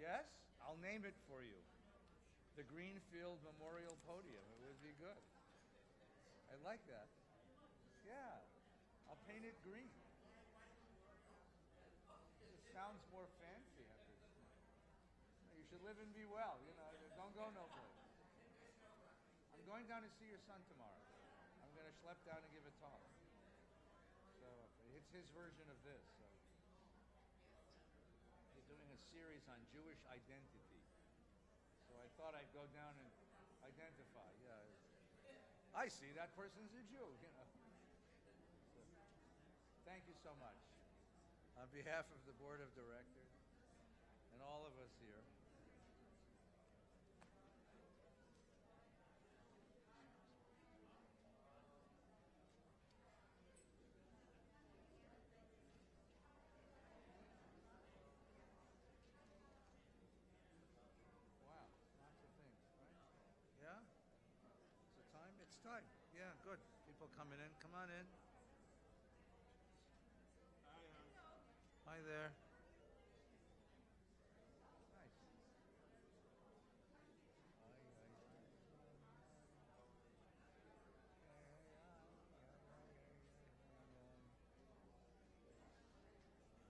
Yes? I'll name it for you. The Greenfield Memorial Podium. It would be good. I like that. Yeah. I'll paint it green. It sounds more fancy at this point. You should live and be well. You know, don't go no place. I'm going down to see your son tomorrow. I'm going to schlep down and give a talk. So it's his version of this. So. He's doing a series on Jewish identity. So I thought I'd go down and identify. Yeah. I see that person's a Jew, you know. So, thank you so much. On behalf of the board of directors and all of us here. Wow, lots of things, right? Yeah? Is it time? It's time. Yeah, good. People coming in. Come on in. Hi there.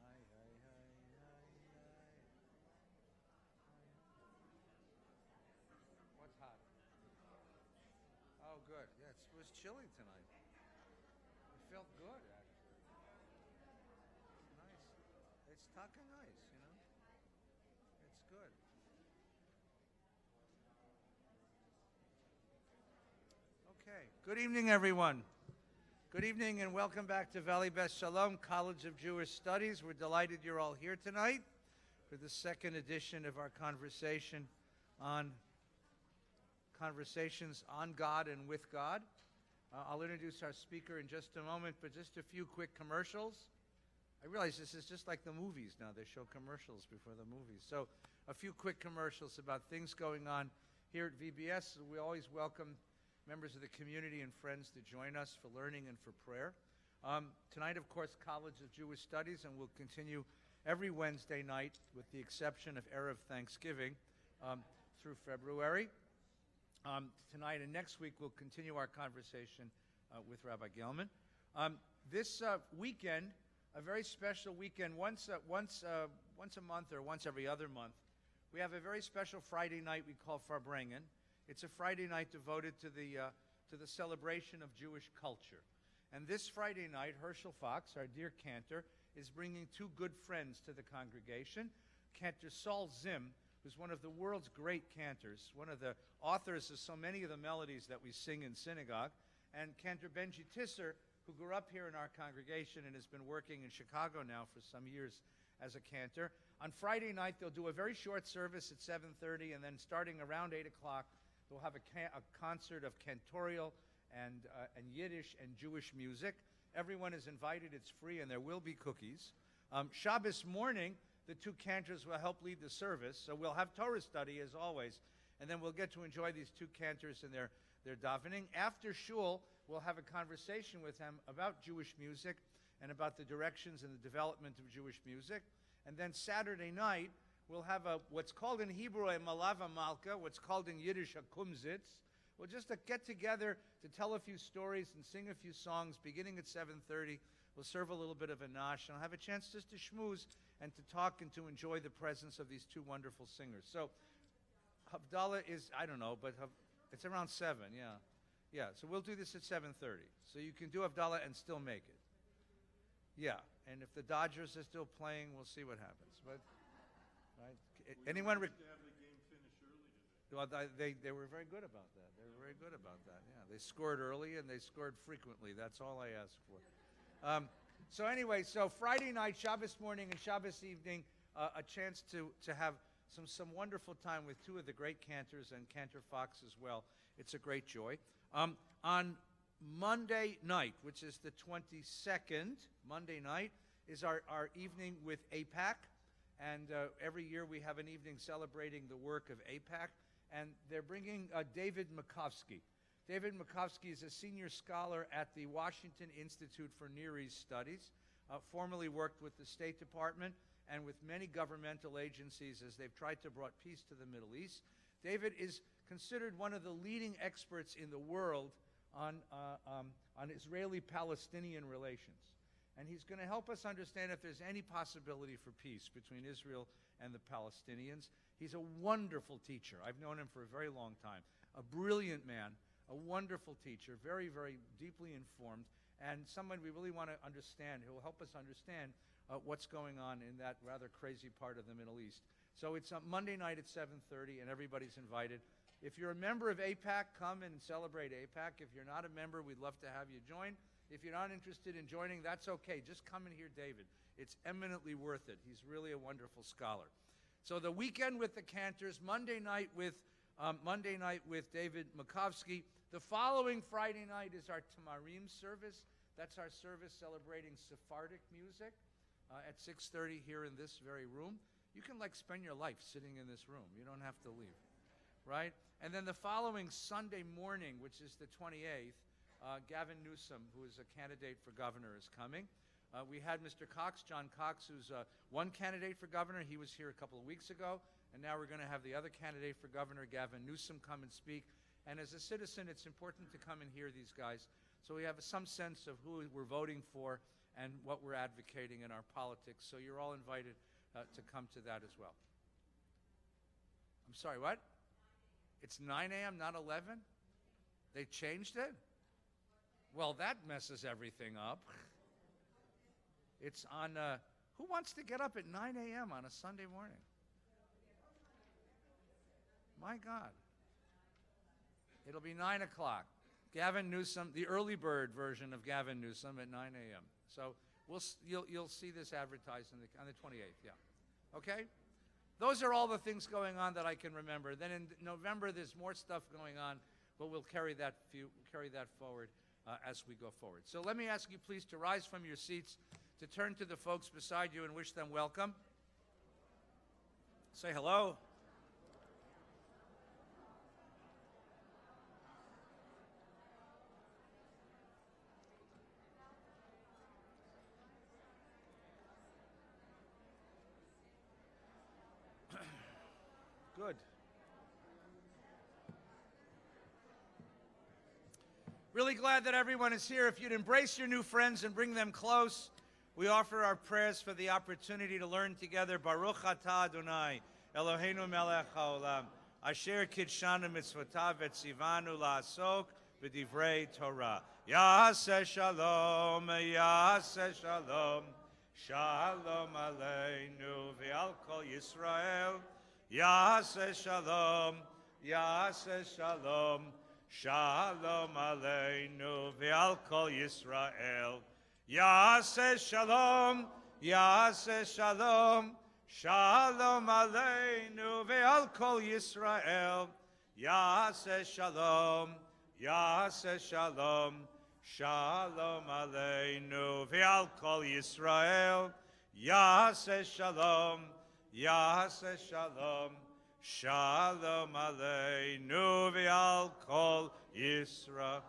Nice. What's hot? Oh, good. Yeah, it was chilly tonight. It felt good, actually. Nice. It's taka nice, you know? It's good. Okay. Good evening, everyone. Good evening and welcome back to Valley Best Shalom College of Jewish Studies. We're delighted you're all here tonight for the second edition of our conversations on God and with God. I'll introduce our speaker in just a moment, but just a few quick commercials. I realize this is just like the movies now. They show commercials before the movies. So a few quick commercials about things going on here at VBS. We always welcome members of the community and friends to join us for learning and for prayer. Tonight, of course, College of Jewish Studies, and we'll continue every Wednesday night with the exception of Erev Thanksgiving through February. Tonight and next week, we'll continue our conversation with Rabbi Gellman. This weekend, a very special weekend, once a month or once every other month, we have a very special Friday night we call Farbrengen. It's a Friday night devoted to the celebration of Jewish culture. And this Friday night, Herschel Fox, our dear cantor, is bringing two good friends to the congregation. Cantor Saul Zim, who's one of the world's great cantors, one of the authors of so many of the melodies that we sing in synagogue, and Cantor Benji Tisser, who grew up here in our congregation and has been working in Chicago now for some years as a cantor. On Friday night, they'll do a very short service at 7:30, and then starting around 8 o'clock, they'll have a concert of cantorial and Yiddish and Jewish music. Everyone is invited. It's free, and there will be cookies. Shabbos morning, the two cantors will help lead the service, so we'll have Torah study as always, and then we'll get to enjoy these two cantors and their davening. After shul, we'll have a conversation with them about Jewish music and about the directions and the development of Jewish music. And then Saturday night, we'll have what's called in Hebrew a malava malka, what's called in Yiddish a kumzitz. We'll just get together to tell a few stories and sing a few songs beginning at 7:30. We'll serve a little bit of a nash, and I'll have a chance just to schmooze and to talk and to enjoy the presence of these two wonderful singers. So Havdalah is, I don't know, but it's around 7, yeah. Yeah, so we'll do this at 7:30. So you can do Havdalah and still make it. Yeah, and if the Dodgers are still playing, we'll see what happens. But right? Anyone? To have the game finish early today. Well, they were very good about that. They were very good about that. Yeah, they scored early and they scored frequently. That's all I ask for. So anyway, so Friday night, Shabbos morning, and Shabbos evening, a chance to have some wonderful time with two of the great cantors and Cantor Fox as well. It's a great joy. On Monday night, which is the 22nd, Monday night, is our evening with APAC. And every year we have an evening celebrating the work of APAC. And they're bringing David Makovsky. David Makovsky is a senior scholar at the Washington Institute for Near East Studies, formerly worked with the State Department, and with many governmental agencies as they've tried to bring peace to the Middle East. David is considered one of the leading experts in the world on Israeli-Palestinian relations. And he's going to help us understand if there's any possibility for peace between Israel and the Palestinians. He's a wonderful teacher. I've known him for a very long time. A brilliant man, a wonderful teacher, very, very deeply informed, and someone we really want to understand, who will help us understand what's going on in that rather crazy part of the Middle East. So it's Monday night at 7:30, and everybody's invited. If you're a member of AIPAC, come and celebrate AIPAC. If you're not a member, we'd love to have you join. If you're not interested in joining, that's okay. Just come and hear David. It's eminently worth it. He's really a wonderful scholar. So the weekend with the Cantors, Monday night with David Makovsky. The following Friday night is our Tamarim service. That's our service celebrating Sephardic music at 6:30 here in this very room. You can spend your life sitting in this room. You don't have to leave, right? And then the following Sunday morning, which is the 28th, Gavin Newsom, who is a candidate for governor, is coming. We had Mr. Cox, John Cox, who's one candidate for governor. He was here a couple of weeks ago. And now we're going to have the other candidate for governor, Gavin Newsom, come and speak. And as a citizen, it's important to come and hear these guys so we have some sense of who we're voting for and what we're advocating in our politics. So you're all invited to come to that as well. I'm sorry, what? It's 9 a.m., not 11? They changed it? Well, that messes everything up. It's on, who wants to get up at 9 a.m. on a Sunday morning? My God. It'll be 9 o'clock. Gavin Newsom, the early bird version of Gavin Newsom at 9 a.m. So you'll see this advertised on the 28th, yeah. Okay? Those are all the things going on that I can remember. Then in November, there's more stuff going on, but we'll carry that forward as we go forward. So let me ask you, please, to rise from your seats, to turn to the folks beside you and wish them welcome. Say hello. Good. Really glad that everyone is here. If you'd embrace your new friends and bring them close, we offer our prayers for the opportunity to learn together. Baruch atah Adonai, Eloheinu melech haolam, asher kidshanu mitzvotav etzivanu la'asok b'divrei Torah. Yaseh shalom, yaseh shalom, shalom aleinu v'al kol Yisrael. Yaseh shalom, yaseh shalom, shalom aleinu v'al kol Yisrael. Yaseh shalom, yaseh shalom, shalom aleinu v'al kol Yisrael. Yaseh shalom, yaseh shalom, shalom aleinu v'al kol Yisrael. Yaseh shalom, Yaseh shalom, shalom aleinu v'al kol Yisrael.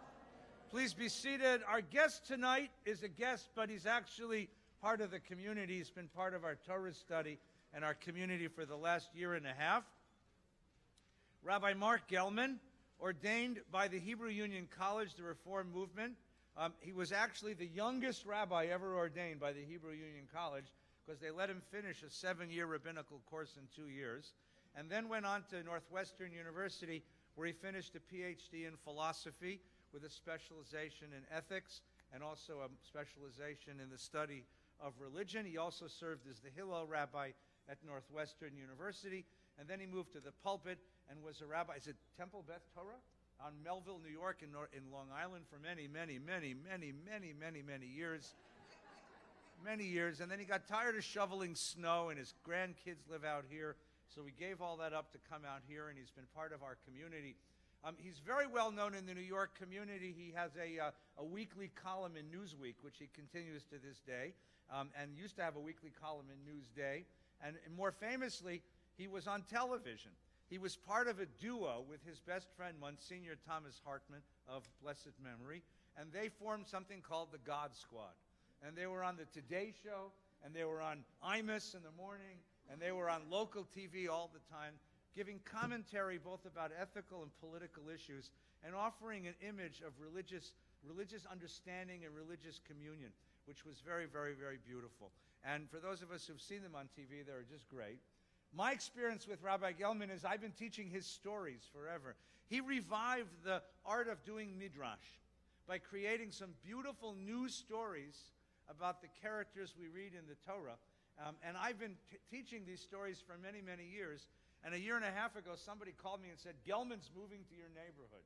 Please be seated. Our guest tonight is a guest, but he's actually part of the community. He's been part of our Torah study and our community for the last year and a half. Rabbi Marc Gellman, ordained by the Hebrew Union College, the Reform Movement. He was actually the youngest rabbi ever ordained by the Hebrew Union College, because they let him finish a 7-year rabbinical course in 2 years, and then went on to Northwestern University, where he finished a PhD in philosophy with a specialization in ethics and also a specialization in the study of religion. He also served as the Hillel rabbi at Northwestern University, and then he moved to the Pulpit and was a rabbi. Is it Temple Beth Torah? On Melville, New York, in Long Island for many, many, many, many, many, many, many years. Many years, and then he got tired of shoveling snow, and his grandkids live out here, so he gave all that up to come out here, and he's been part of our community. He's very well known in the New York community. He has a weekly column in Newsweek, which he continues to this day, and used to have a weekly column in Newsday. And more famously, he was on television. He was part of a duo with his best friend, Monsignor Thomas Hartman of blessed memory, and they formed something called the God Squad. And they were on the Today Show, and they were on Imus in the morning, and they were on local TV all the time, giving commentary both about ethical and political issues and offering an image of religious understanding and religious communion, which was very, very, very beautiful. And for those of us who've seen them on TV, they're just great. My experience with Rabbi Gellman is I've been teaching his stories forever. He revived the art of doing midrash by creating some beautiful new stories about the characters we read in the Torah. And I've been teaching these stories for many, many years. And a year and a half ago, somebody called me and said, Gellman's moving to your neighborhood.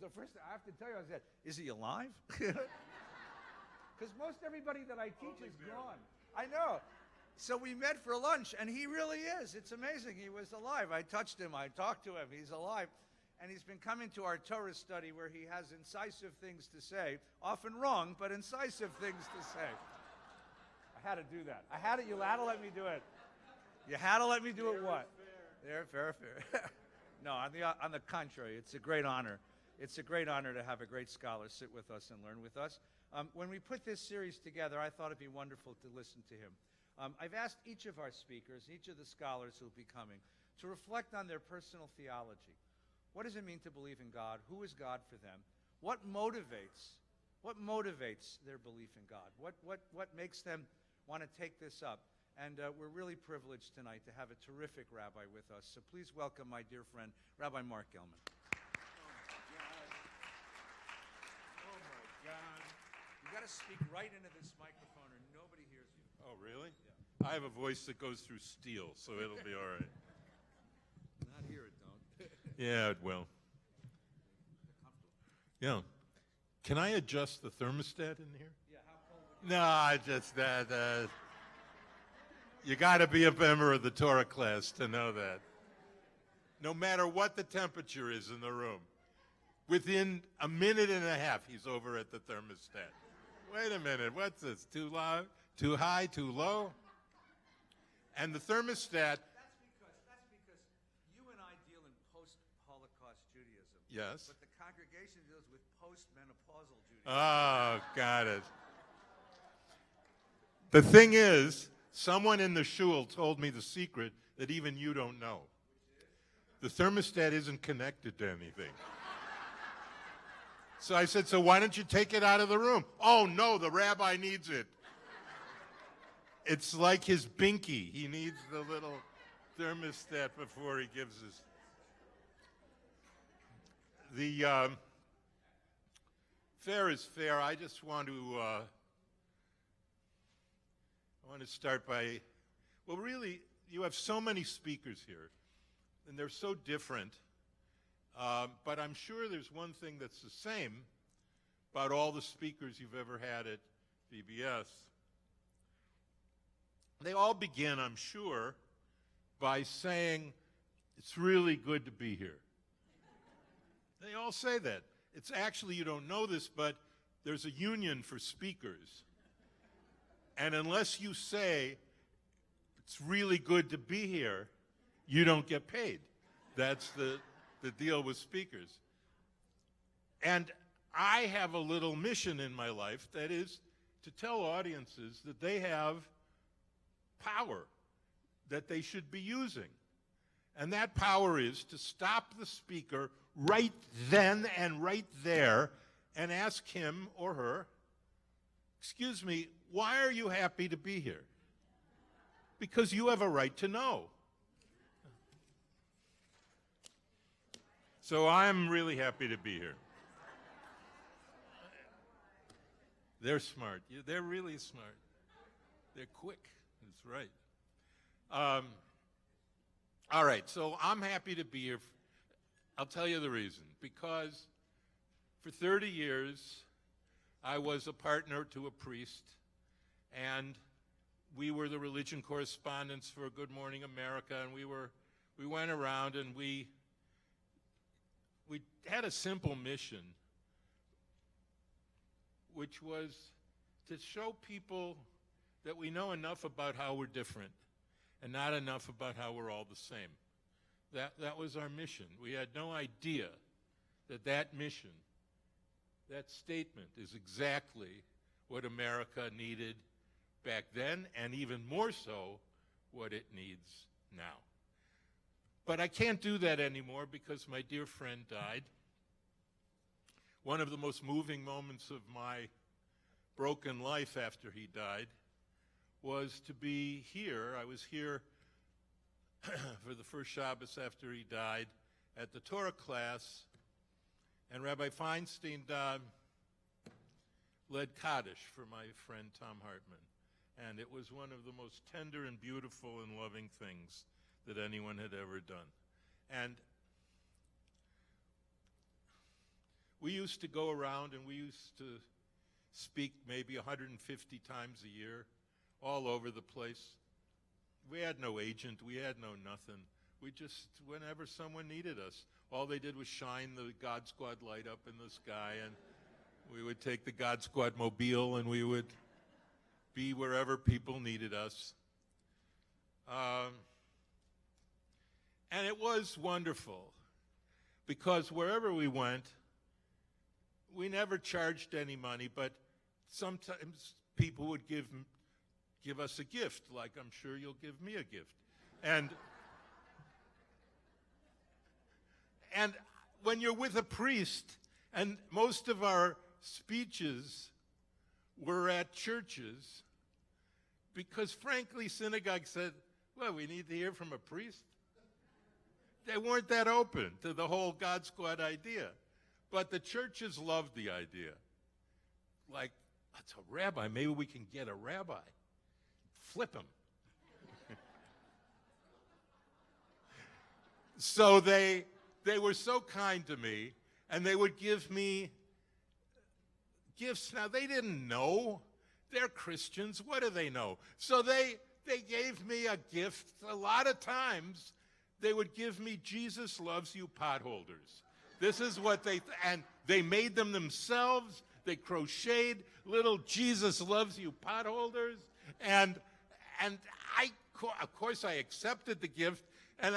The first thing I have to tell you, I said, is he alive? Because most everybody that I teach is gone. I know. So we met for lunch, and he really is. It's amazing. He was alive. I touched him. I talked to him. He's alive. And he's been coming to our Torah study where he has incisive things to say, often wrong, but incisive things to say. I had to do that. You had to let me do it. You had to let me do it what? Fair. No, on the contrary, it's a great honor. It's a great honor to have a great scholar sit with us and learn with us. When we put this series together, I thought it'd be wonderful to listen to him. I've asked each of our speakers, each of the scholars who will be coming, to reflect on their personal theology. What does it mean to believe in God? Who is God for them? What motivates their belief in God? What makes them want to take this up? And we're really privileged tonight to have a terrific rabbi with us. So please welcome my dear friend, Rabbi Marc Gellman. Oh, my God. You got to speak right into this microphone or nobody hears you. Oh, really? Yeah. I have a voice that goes through steel, so it'll be all right. Not here, it don't. Yeah, it will. Yeah. Can I adjust the thermostat in here? Yeah, how cold would No, I just, you got to be a member of the Torah class to know that. No matter what the temperature is in the room, within a minute and a half, he's over at the thermostat. Wait a minute, what's this? Too loud? Too high? Too low? And the thermostat... That's because you and I deal in post-Holocaust Judaism. Yes. But the congregation deals with post-menopausal Judaism. Oh, got it. The thing is, someone in the shul told me the secret that even you don't know. The thermostat isn't connected to anything. So I said, so why don't you take it out of the room? Oh, no, the rabbi needs it. It's like his binky. He needs the little thermostat before he gives his... The fair is fair. I just want to start by, well, really, you have so many speakers here, and they're so different, but I'm sure there's one thing that's the same about all the speakers you've ever had at VBS. They all begin, I'm sure, by saying, it's really good to be here. They all say that. It's actually, you don't know this, but there's a union for speakers. And unless you say, it's really good to be here, you don't get paid. That's the deal with speakers. And I have a little mission in my life, that is to tell audiences that they have power that they should be using. And that power is to stop the speaker right then and right there and ask him or her, excuse me, why are you happy to be here? Because you have a right to know. So I'm really happy to be here. They're smart. They're really smart. They're quick. That's right. All right, so I'm happy to be here. I'll tell you the reason. Because for 30 years, I was a partner to a priest, and we were the religion correspondents for Good Morning America, and we went around and we had a simple mission, which was to show people that we know enough about how we're different and not enough about how we're all the same. That was our mission. We had no idea that mission, that statement, is exactly what America needed back then, and even more so what it needs now. But I can't do that anymore because my dear friend died. One of the most moving moments of my broken life after he died was to be here. I was here for the first Shabbos after he died at the Torah class, and Rabbi Feinstein led Kaddish for my friend Tom Hartman. And it was one of the most tender and beautiful and loving things that anyone had ever done. And we used to go around and we used to speak maybe 150 times a year, all over the place. We had no agent, we had no nothing. We just, whenever someone needed us, all they did was shine the God Squad light up in the sky, and we would take the God Squad mobile and we would be wherever people needed us. And it was wonderful because wherever we went, we never charged any money, but sometimes people would give us a gift, like I'm sure you'll give me a gift. And when you're with a priest, and most of our speeches were at churches, because frankly, synagogue said, well, we need to hear from a priest. They weren't that open to the whole God Squad idea. But the churches loved the idea. Like, that's a rabbi. Maybe we can get a rabbi. Flip him. So they were so kind to me, and they would give me gifts. Now, they didn't know. They're Christians. What do they know? So they gave me a gift. A lot of times, they would give me Jesus Loves You potholders. This is what and they made them themselves. They crocheted little Jesus Loves You potholders. And I, of course, I accepted the gift. And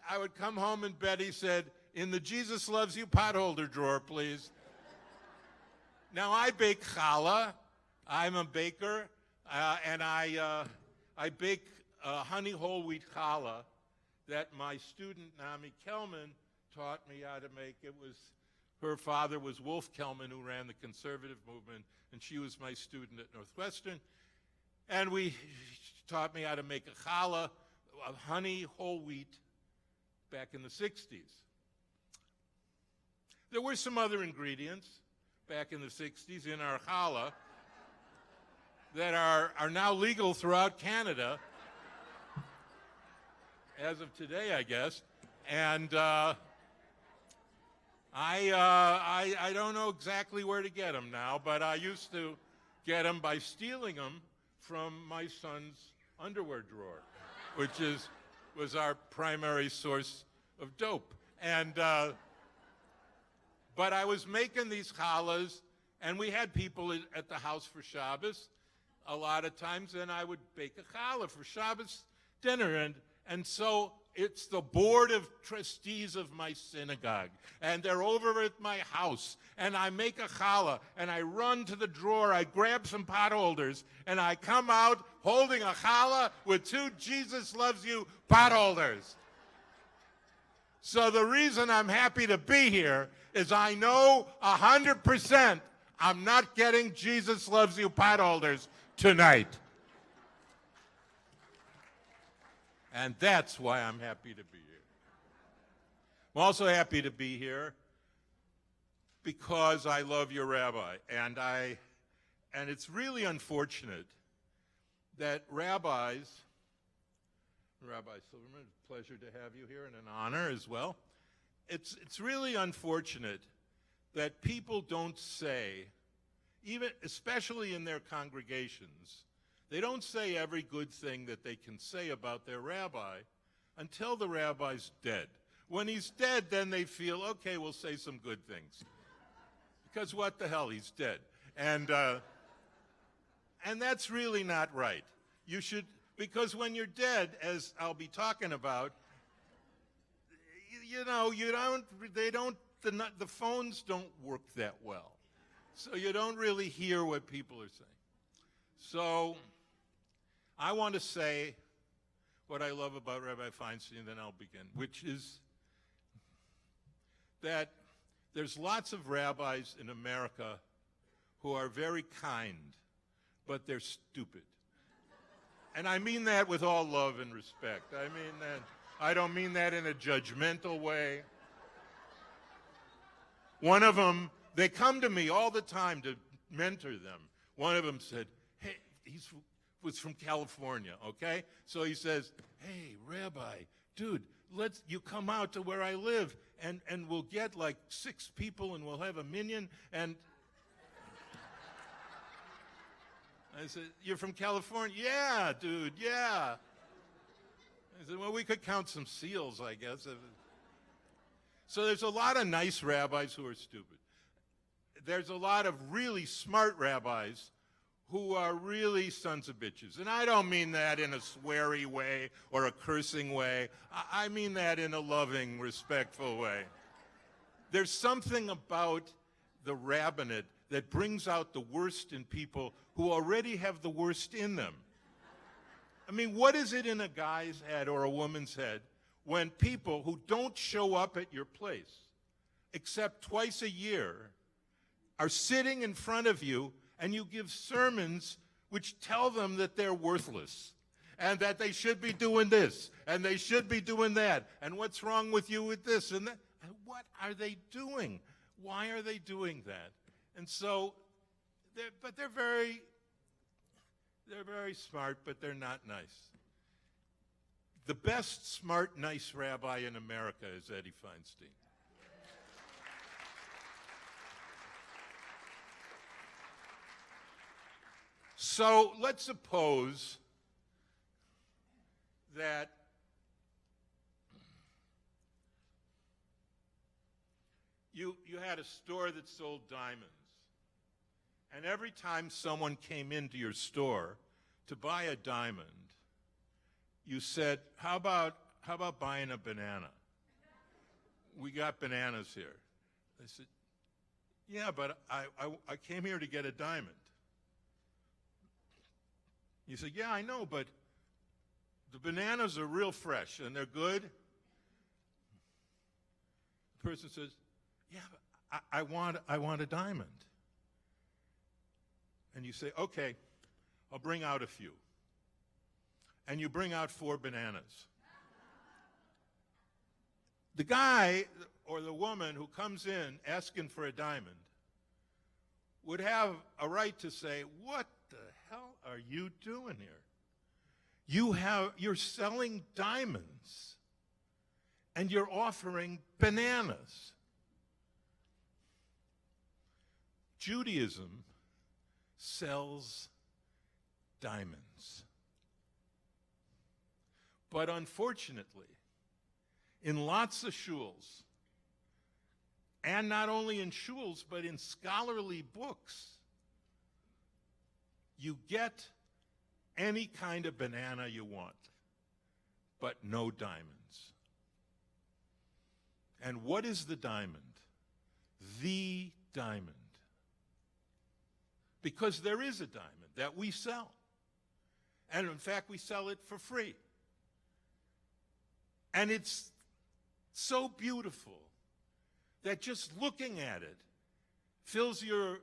I would come home and Betty said, in the Jesus Loves You potholder drawer, please. Now, I bake challah. I'm a baker. And I bake honey whole wheat challah that my student, Naomi Gellman, taught me how to make. Her father was Wolf Gellman, who ran the conservative movement, and she was my student at Northwestern. And she taught me how to make a challah of honey whole wheat back in the 60s. There were some other ingredients back in the 60s in our challah that are now legal throughout Canada, as of today, I guess. And I don't know exactly where to get them now, but I used to get them by stealing them from my son's underwear drawer, which was our primary source of dope. And but I was making these challahs, and we had people at the house for Shabbos a lot of times, and I would bake a challah for Shabbos dinner, and so it's the board of trustees of my synagogue, and they're over at my house, and I make a challah, and I run to the drawer, I grab some potholders, and I come out holding a challah with 2 Jesus Loves You potholders. So the reason I'm happy to be here is I know 100% I'm not getting Jesus Loves You potholders tonight. And that's why I'm happy to be here. I'm also happy to be here because I love your rabbi. And it's really unfortunate that Rabbi Silverman, it's a pleasure to have you here and an honor as well. It's really unfortunate that people don't say, especially in their congregations, they don't say every good thing that they can say about their rabbi until the rabbi's dead. When he's dead, then they feel, okay, we'll say some good things. Because what the hell, he's dead. And that's really not right. You should, because when you're dead, as I'll be talking about, the phones don't work that well. So you don't really hear what people are saying. So I want to say what I love about Rabbi Feinstein, and then I'll begin, which is that there's lots of rabbis in America who are very kind, but they're stupid. And I mean that with all love and respect. I don't mean that in a judgmental way. One of them, they come to me all the time to mentor them. One of them said, hey, was from California, okay? So he says, hey, Rabbi, dude, you come out to where I live, and we'll get like 6 people, and we'll have a minyan, and I said, you're from California? Yeah, dude, yeah. I said, well, we could count some seals, I guess. So there's a lot of nice rabbis who are stupid. There's a lot of really smart rabbis who are really sons of bitches. And I don't mean that in a sweary way or a cursing way. I mean that in a loving, respectful way. There's something about the rabbinate that brings out the worst in people who already have the worst in them. I mean, what is it in a guy's head or a woman's head when people who don't show up at your place except twice a year are sitting in front of you and you give sermons which tell them that they're worthless and that they should be doing this and they should be doing that and what's wrong with you with this and that? And what are they doing? Why are they doing that? And so, they're very smart, but they're not nice. The best smart, nice rabbi in America is Eddie Feinstein. So let's suppose that you had a store that sold diamonds. And every time someone came into your store to buy a diamond, you said, how about buying a banana? We got bananas here. They said, yeah, but I came here to get a diamond. You said, yeah, I know, but the bananas are real fresh and they're good. The person says, yeah, but I want a diamond. And you say, okay, I'll bring out a few. And you bring out 4 bananas. The guy or the woman who comes in asking for a diamond would have a right to say, what the hell are you doing here? You're selling diamonds and you're offering bananas. Judaism sells diamonds. But unfortunately, in lots of shuls, and not only in shuls, but in scholarly books, you get any kind of banana you want, but no diamonds. And what is the diamond? The diamond. Because there is a diamond that we sell. And in fact, we sell it for free. And it's so beautiful that just looking at it fills your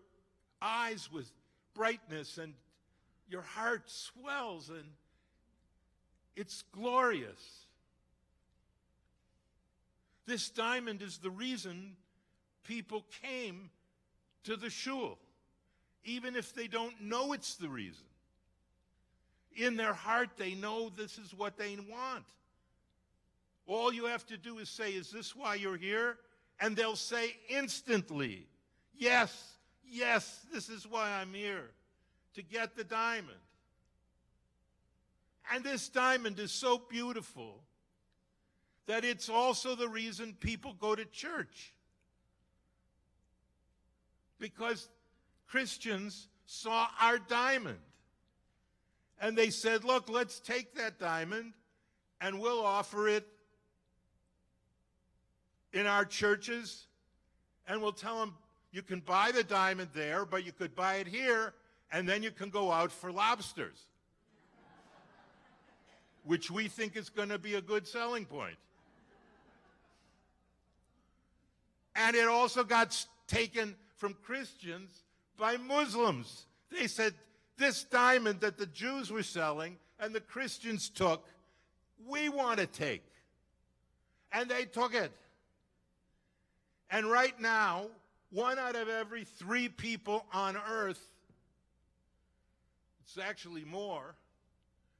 eyes with brightness and your heart swells and it's glorious. This diamond is the reason people came to the shul, even if they don't know it's the reason. In their heart, they know this is what they want. All you have to do is say, is this why you're here? And they'll say instantly, yes, yes, this is why I'm here, to get the diamond. And this diamond is so beautiful that it's also the reason people go to church. Because Christians saw our diamond. And they said, look, let's take that diamond and we'll offer it in our churches, and we'll tell them, you can buy the diamond there, but you could buy it here, and then you can go out for lobsters. which we think is going to be a good selling point. And it also got taken from Christians by Muslims. They said, this diamond that the Jews were selling and the Christians took, we want to take. And they took it. And right now, 1 out of every 3 people on earth, it's actually more,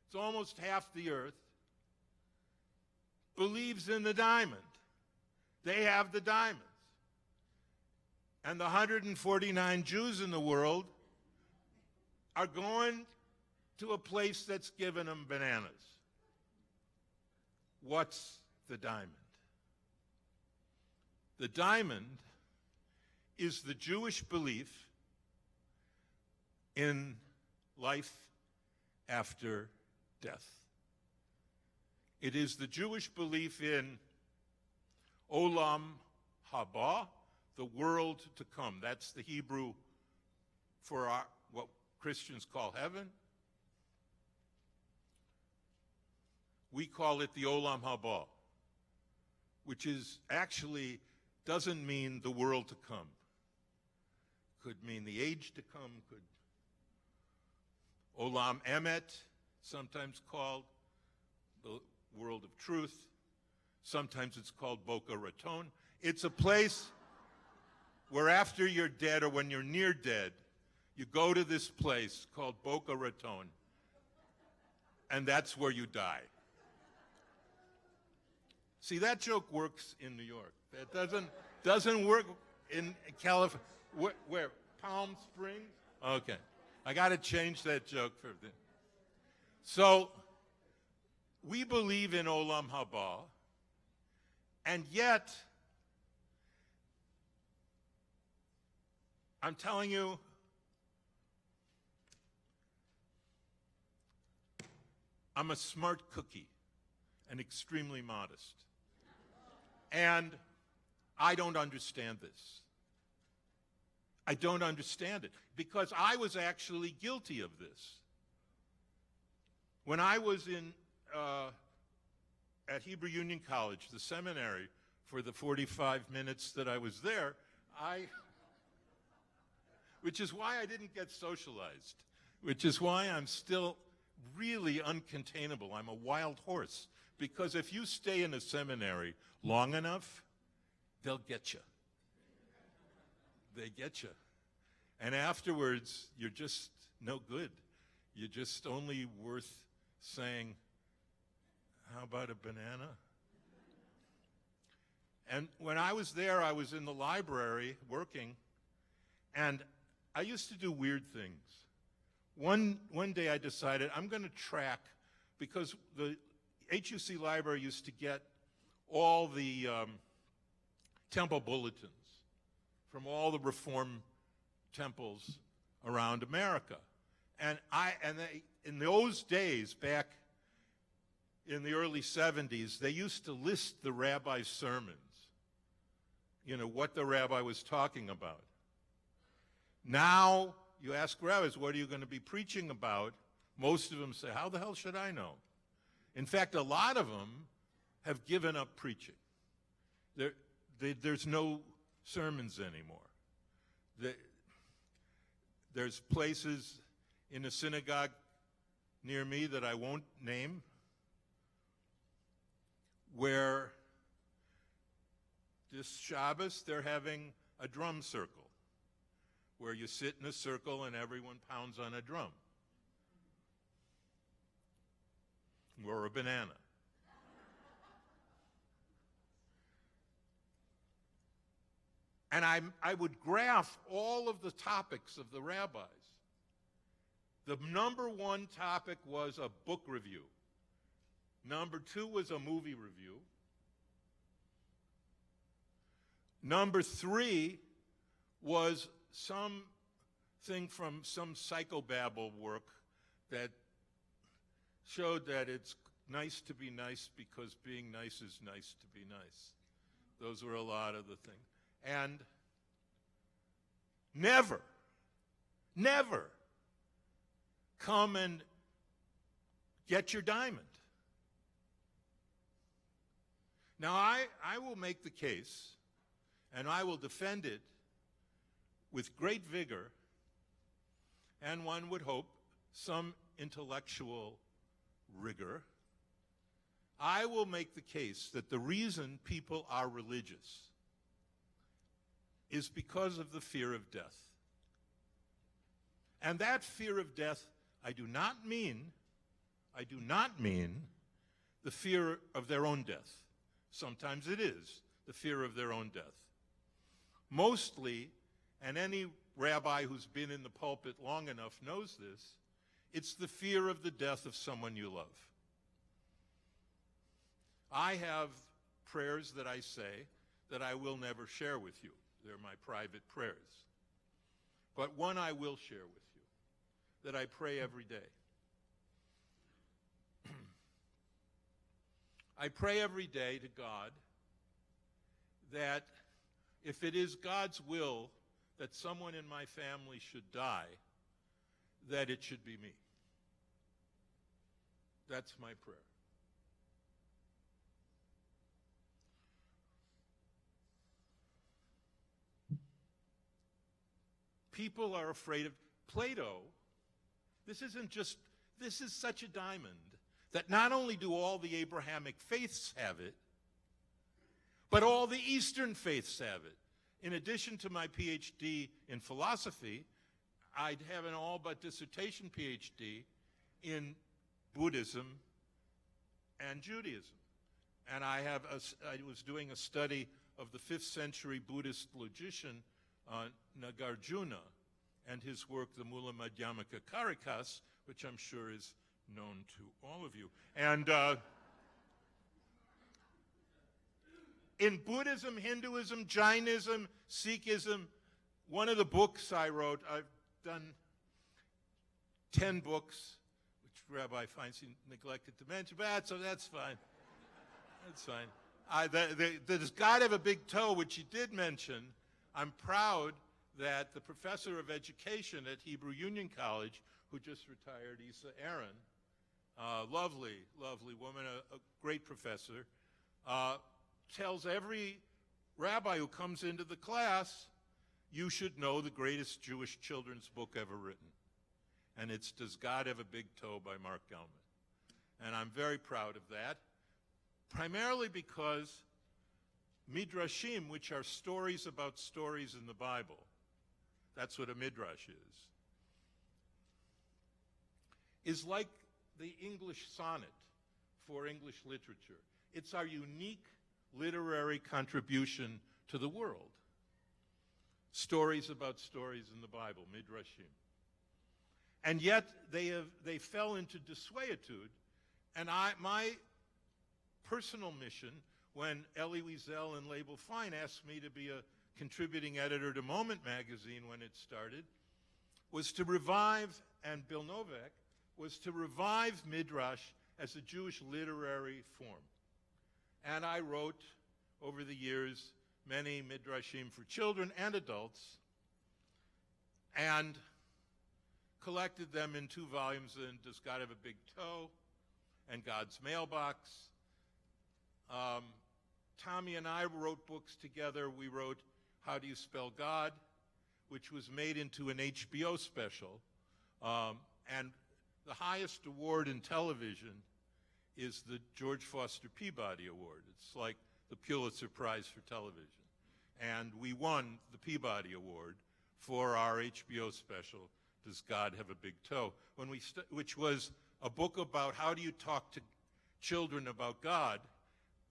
it's almost half the earth, believes in the diamond. They have the diamonds. And the 149 Jews in the world are going to a place that's given them bananas. What's the diamond? The diamond is the Jewish belief in life after death. It is the Jewish belief in Olam Haba, the world to come. That's the Hebrew for what Christians call heaven. We call it the Olam Haba, which is actually doesn't mean the world to come. Could mean the age to come, could Olam Emet, sometimes called the world of truth. Sometimes it's called Boca Raton. It's a place where after you're dead or when you're near dead, you go to this place called Boca Raton, and that's where you die. See, that joke works in New York. That doesn't work in California. Where? Palm Springs? Okay. I got to change that joke for this. So, we believe in Olam Haba, and yet, I'm telling you, I'm a smart cookie and extremely modest. And I don't understand this. I don't understand it because I was actually guilty of this. When I was at Hebrew Union College, the seminary, for the 45 minutes that I was there, which is why I didn't get socialized, which is why I'm still really uncontainable. I'm a wild horse. Because if you stay in a seminary long enough, they'll get you. They get you. And afterwards, you're just no good. You're just only worth saying, how about a banana? And when I was there, I was in the library working, and I used to do weird things. One day I decided I'm going to track, because the HUC library used to get all the temple bulletins from all the Reform temples around America. And in those days, back in the early 70s, they used to list the rabbi's sermons, what the rabbi was talking about. Now, you ask rabbis, what are you going to be preaching about? Most of them say, how the hell should I know? In fact, a lot of them have given up preaching. There's no sermons anymore. There's places in a synagogue near me that I won't name where this Shabbos they're having a drum circle where you sit in a circle and everyone pounds on a drum or a banana. And I would graph all of the topics of the rabbis. The number one topic was a book review. Number 2 was a movie review. Number 3 was something from some Psychobabble work that showed that it's nice to be nice because being nice is nice to be nice. Those were a lot of the things. And never come and get your diamond. Now, I will make the case, and I will defend it with great vigor, and one would hope some intellectual rigor. I will make the case that the reason people are religious is because of the fear of death. And that fear of death, I do not mean the fear of their own death. Sometimes it is the fear of their own death. Mostly, and any rabbi who's been in the pulpit long enough knows this, it's the fear of the death of someone you love. I have prayers that I say that I will never share with you. They're my private prayers. But one I will share with you, that I pray every day. I pray every day to God that if it is God's will that someone in my family should die, that it should be me. That's my prayer. People are afraid of Plato. This is such a diamond that not only do all the Abrahamic faiths have it, but all the Eastern faiths have it. In addition to my PhD in philosophy, I'd have an all but dissertation PhD in Buddhism and Judaism. And I was doing a study of the 5th century Buddhist logician Nagarjuna and his work, the Mula Madhyamaka Karikas, which I'm sure is known to all of you. And in Buddhism, Hinduism, Jainism, Sikhism, one of the books I wrote, I've done 10 books, which Rabbi finds he neglected to mention, but that's fine. That's fine. Does God have a big toe, which he did mention? I'm proud that the professor of education at Hebrew Union College, who just retired, Isa Aaron, lovely, lovely woman, a great professor, tells every rabbi who comes into the class, you should know the greatest Jewish children's book ever written. And it's Does God Have a Big Toe by Marc Gellman. And I'm very proud of that, primarily because midrashim, which are stories about stories in the Bible, that's what a midrash is like the English sonnet for English literature. It's our unique literary contribution to the world. Stories about stories in the Bible, midrashim. And yet they fell into desuetude, and my personal mission, when Elie Wiesel and Label Fine asked me to be a contributing editor to Moment magazine when it started, was to revive, and Bill Novak, was to revive Midrash as a Jewish literary form. And I wrote, over the years, many Midrashim for children and adults, and collected them in 2 volumes in Does God Have a Big Toe and God's Mailbox. Tommy and I wrote books together. We wrote How Do You Spell God, which was made into an HBO special. And the highest award in television is the George Foster Peabody Award. It's like the Pulitzer Prize for television. And we won the Peabody Award for our HBO special, Does God Have a Big Toe? Which was a book about how do you talk to children about God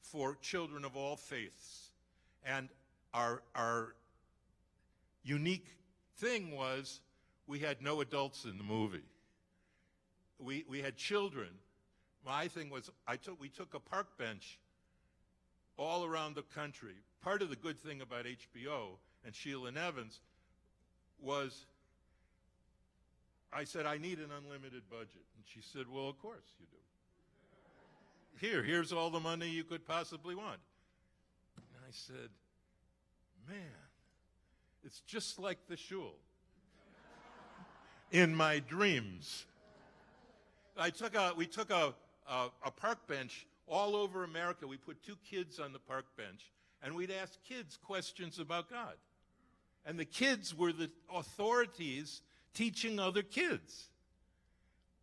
for children of all faiths. And our unique thing was we had no adults in the movie. We had children. My thing was we took a park bench all around the country. Part of the good thing about HBO and Sheila Nevins was I said, I need an unlimited budget. And she said, well, of course you do. Here's all the money you could possibly want. And I said, man, it's just like the shul. In my dreams. We took a park bench all over America, we put 2 kids on the park bench, and we'd ask kids questions about God. And the kids were the authorities teaching other kids.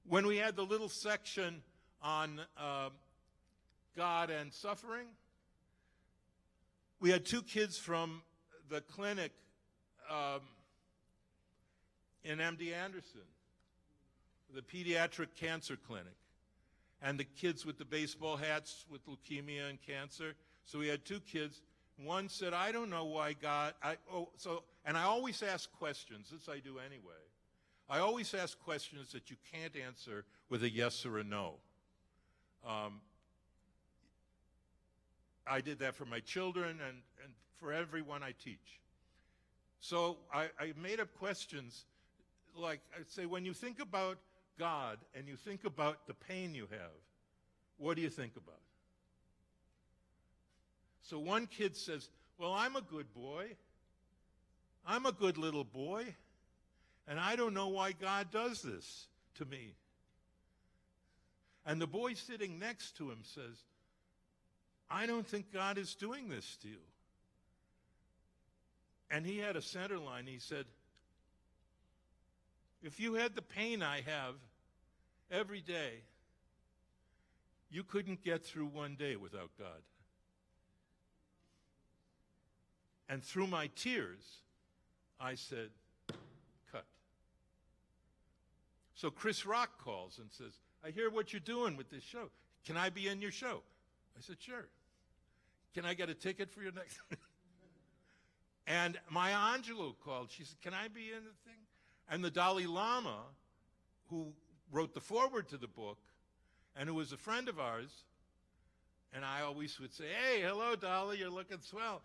When we had the little section on God and suffering, we had 2 kids from the clinic in MD Anderson, the pediatric cancer clinic, and the kids with the baseball hats with leukemia and cancer. So we had 2 kids. One said, I don't know why God, and I always ask questions, this I do anyway. I always ask questions that you can't answer with a yes or a no. I did that for my children and for everyone I teach. So I made up questions like, I'd say, when you think about God and you think about the pain you have, what do you think about? So one kid says, well, I'm a good boy. I'm a good little boy, and I don't know why God does this to me. And the boy sitting next to him says, I don't think God is doing this to you. And he had a center line. He said, if you had the pain I have every day, you couldn't get through one day without God. And through my tears, I said, cut. So Chris Rock calls and says, I hear what you're doing with this show. Can I be in your show? I said, sure. Can I get a ticket for your next? And Maya Angelou called. She said, can I be in the thing? And the Dalai Lama, who wrote the foreword to the book, and who was a friend of ours, and I always would say, hey, hello, Dalai, you're looking swell.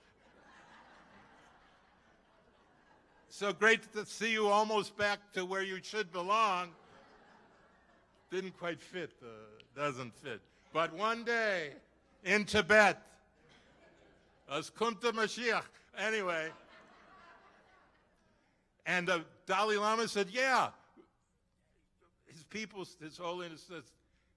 So great to see you almost back to where you should belong. Didn't quite fit, doesn't fit. But one day, in Tibet, as Kunta Mashiach. Anyway, and the Dalai Lama said, yeah, his people, His Holiness says,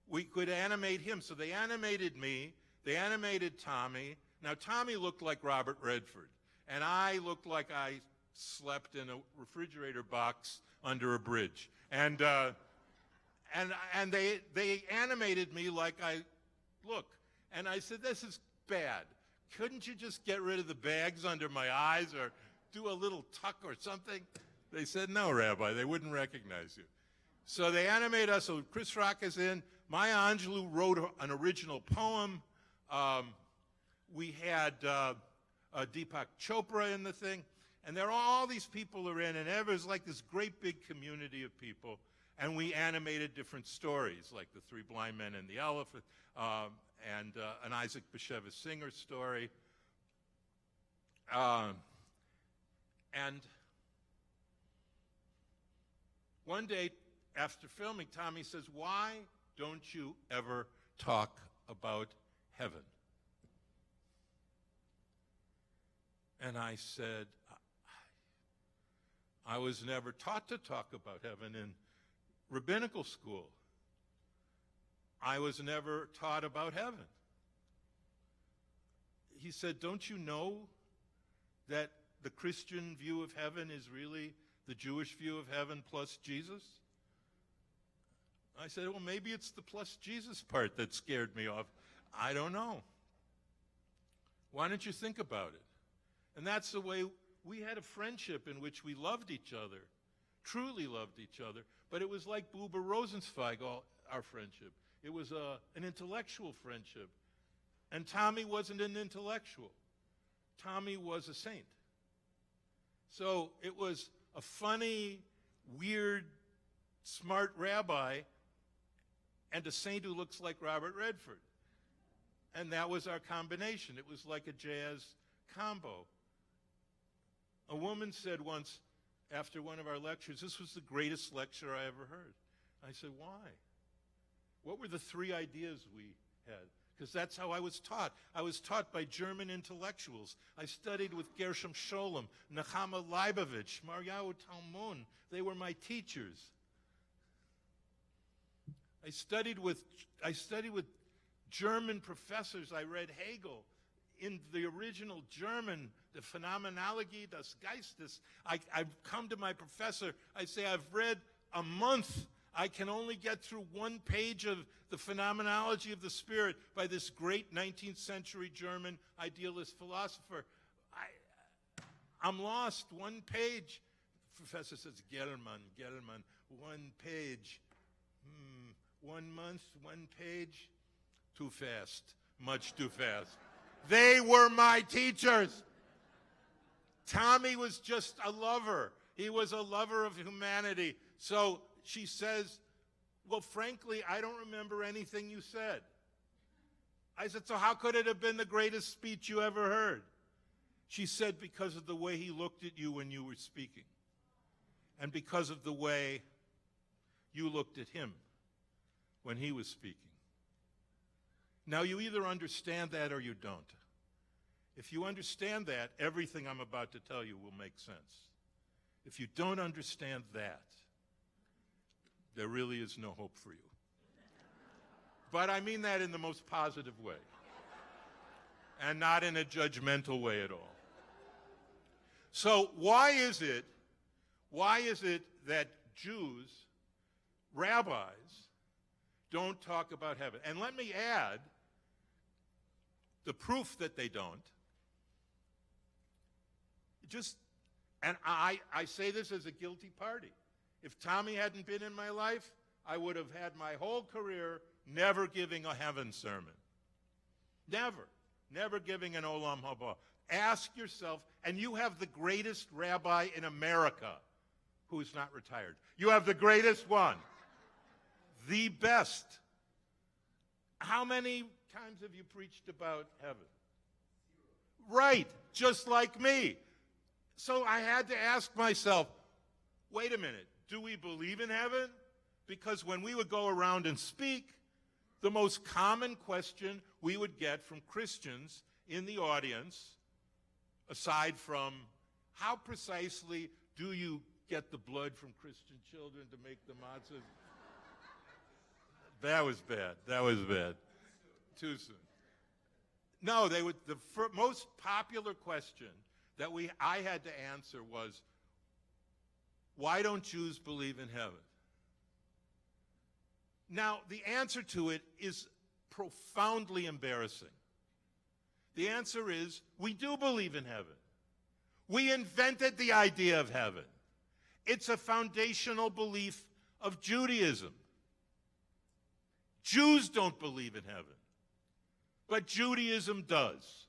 we could animate him. So they animated me, they animated Tommy. Now Tommy looked like Robert Redford, and I looked like I slept in a refrigerator box under a bridge. And they animated me like I look. And I said, this is bad. Couldn't you just get rid of the bags under my eyes or do a little tuck or something? They said, no, Rabbi, they wouldn't recognize you. So they animate us. So Chris Rock is in. Maya Angelou wrote an original poem. We had Deepak Chopra in the thing. And there are all these people are in, and there's like this great big community of people. And we animated different stories, like the 3 Blind Men and the Elephant, and an Isaac Bashevis Singer story. And one day after filming, Tommy says, why don't you ever talk about heaven? And I said, I was never taught to talk about heaven in rabbinical school. I was never taught about heaven. He said, don't you know that the Christian view of heaven is really the Jewish view of heaven plus Jesus? I said, well, maybe it's the plus Jesus part that scared me off. I don't know. Why don't you think about it? And that's the way we had a friendship in which we loved each other, truly loved each other. But it was like Buber Rosenzweig, our friendship. It was an intellectual friendship. And Tommy wasn't an intellectual. Tommy was a saint. So it was a funny, weird, smart rabbi and a saint who looks like Robert Redford. And that was our combination. It was like a jazz combo. A woman said once after one of our lectures, this was the greatest lecture I ever heard. I said, why? What were the 3 ideas we had? Because that's how I was taught. I was taught by German intellectuals. I studied with Gershom Scholem, Nechama Leibovich, Maryahu Talmon. They were my teachers. I studied with German professors. I read Hegel in the original German, the Phänomenologie des Geistes. I've come to my professor. I say, I've read a month. I can only get through one page of the Phenomenology of the Spirit by this great 19th century German idealist philosopher. I'm lost. One page. The professor says, Gellman, one page. 1 month, one page. Too fast. Much too fast. They were my teachers. Tommy was just a lover. He was a lover of humanity. So she says, well, frankly, I don't remember anything you said. I said, so how could it have been the greatest speech you ever heard? She said, because of the way he looked at you when you were speaking. And because of the way you looked at him when he was speaking. Now, you either understand that or you don't. If you understand that, everything I'm about to tell you will make sense. If you don't understand that, there really is no hope for you. But I mean that in the most positive way, and not in a judgmental way at all. So why is it that Jews, rabbis, don't talk about heaven? And let me add the proof that they don't. And I say this as a guilty party. If Tommy hadn't been in my life, I would have had my whole career never giving a heaven sermon. Never giving an Olam Haba. Ask yourself, and you have the greatest rabbi in America who is not retired. You have the greatest one. The best. How many times have you preached about heaven? Right, just like me. So I had to ask myself, wait a minute, do we believe in heaven? Because when we would go around and speak, the most common question we would get from Christians in the audience, aside from how precisely do you get the blood from Christian children to make the matzah? That was bad. Too soon. No, the most popular question that I had to answer was, why don't Jews believe in heaven? Now, the answer to it is profoundly embarrassing. The answer is, we do believe in heaven. We invented the idea of heaven. It's a foundational belief of Judaism. Jews don't believe in heaven, but Judaism does.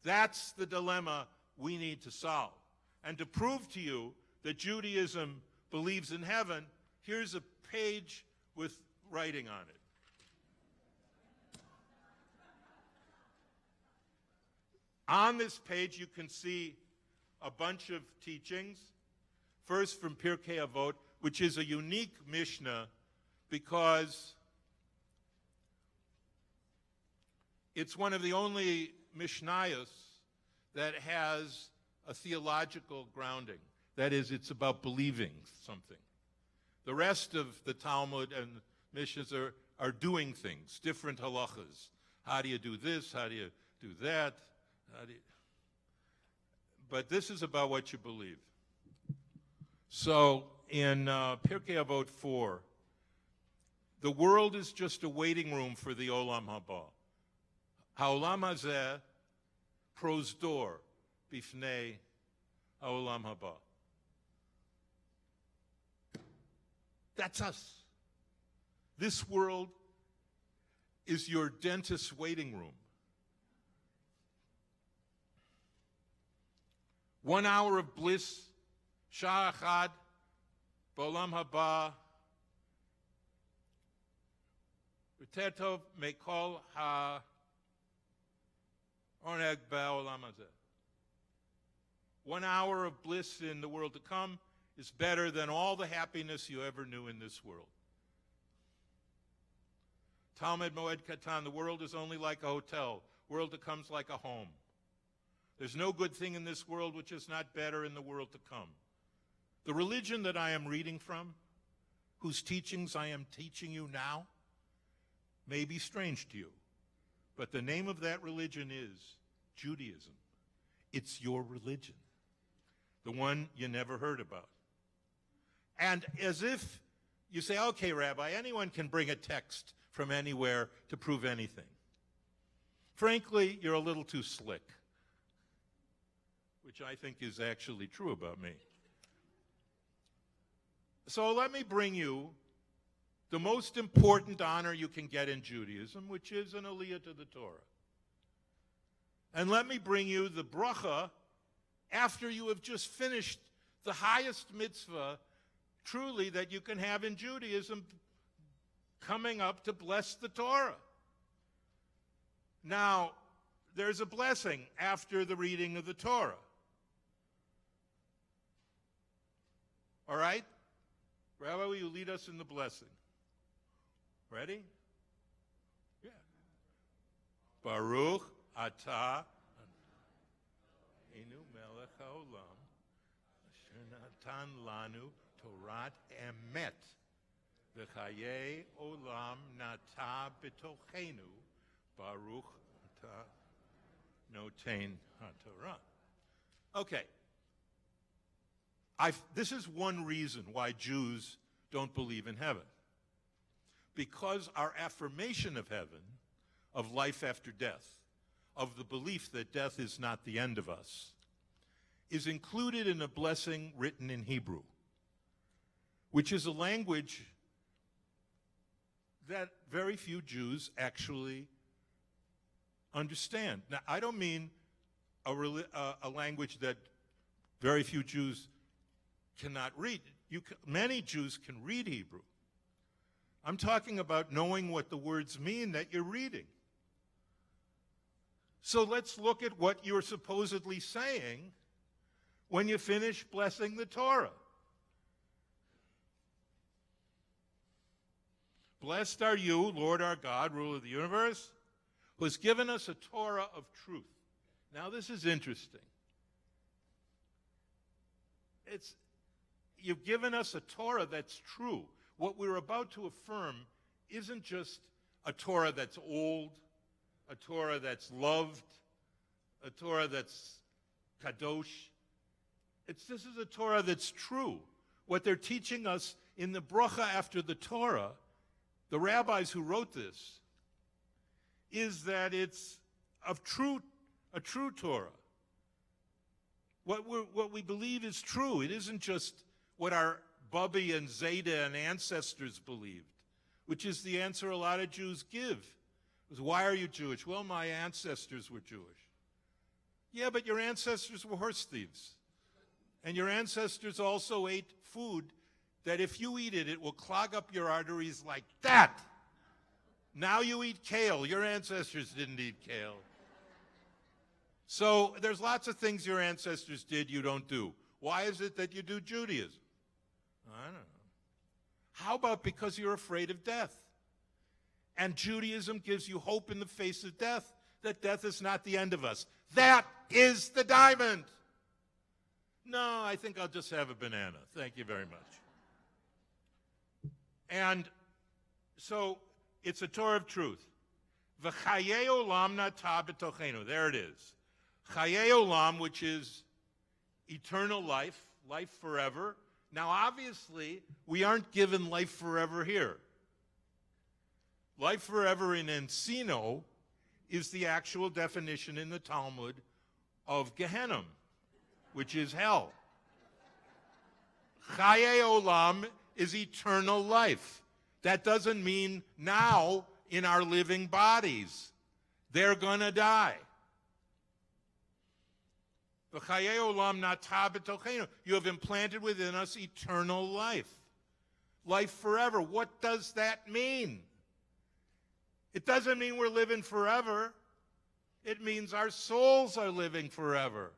That's the dilemma we need to solve. And to prove to you that Judaism believes in heaven, here's a page with writing on it. On this page, you can see a bunch of teachings. First, from Pirkei Avot, which is a unique Mishnah because it's one of the only Mishnayos that has a theological grounding. That is, it's about believing something. The rest of the Talmud and Mishnahs are doing things, different halachas. How do you do this? How do you do that? But this is about what you believe. So in Pirkei Avot 4, the world is just a waiting room for the Olam Haba. Ha'olam hazeh prosdor bifnei ha'olam haba. That's us. This world is your dentist's waiting room. 1 hour of bliss, shah achad, b'olam haba, v'tetov mekol ha oneg ba'olam hazeh. 1 hour of bliss in the world to come is better than all the happiness you ever knew in this world. Talmud Moed Katan, the world is only like a hotel. World to come's like a home. There's no good thing in this world which is not better in the world to come. The religion that I am reading from, whose teachings I am teaching you now, may be strange to you, but the name of that religion is Judaism. It's your religion, the one you never heard about. And as if you say, okay, Rabbi, anyone can bring a text from anywhere to prove anything. Frankly, you're a little too slick, which I think is actually true about me. So let me bring you the most important honor you can get in Judaism, which is an Aliyah to the Torah. And let me bring you the Brothah after you have just finished the highest mitzvah, truly, that you can have in Judaism, coming up to bless the Torah. Now, there's a blessing after the reading of the Torah. All right? Rabbi, will you lead us in the blessing? Ready? Yeah. Baruch atah Enu melech haolam asher natan lanu Torat emet v'chayei olam nata b'tochenu Baruch atah noten haTorah. Okay. This is one reason why Jews don't believe in heaven. Because our affirmation of heaven, of life after death, of the belief that death is not the end of us, is included in a blessing written in Hebrew, which is a language that very few Jews actually understand. Now, I don't mean a language that very few Jews cannot read. Many Jews can read Hebrew. I'm talking about knowing what the words mean that you're reading. So let's look at what you're supposedly saying when you finish blessing the Torah. Blessed are you, Lord our God, ruler of the universe, who has given us a Torah of truth. Now this is interesting. You've given us a Torah that's true. What we're about to affirm isn't just a Torah that's old, a Torah that's loved, a Torah that's kadosh. This is a Torah that's true. What they're teaching us in the Brothah after the Torah, the rabbis who wrote this, is that it's a true Torah. What we believe is true. It isn't just what our Bubby and Zeta and ancestors believed, which is the answer a lot of Jews give. Why are you Jewish? Well, my ancestors were Jewish. Yeah, but your ancestors were horse thieves. And your ancestors also ate food that if you eat it, it will clog up your arteries like that. Now you eat kale. Your ancestors didn't eat kale. So there's lots of things your ancestors did you don't do. Why is it that you do Judaism? I don't know. How about because you're afraid of death? And Judaism gives you hope in the face of death, that death is not the end of us. That is the diamond. No, I think I'll just have a banana. Thank you very much. And so it's a Torah of truth. V'chayei olam nata b'tochenu. There it is. Chayei olam, which is eternal life, life forever. Now, obviously, we aren't given life forever here. Life forever in Encino is the actual definition in the Talmud of Gehenna, which is hell. Chayei olam is eternal life. That doesn't mean now in our living bodies. They're going to die. You have implanted within us eternal life. Life forever. What does that mean? It doesn't mean we're living forever. It means our souls are living forever.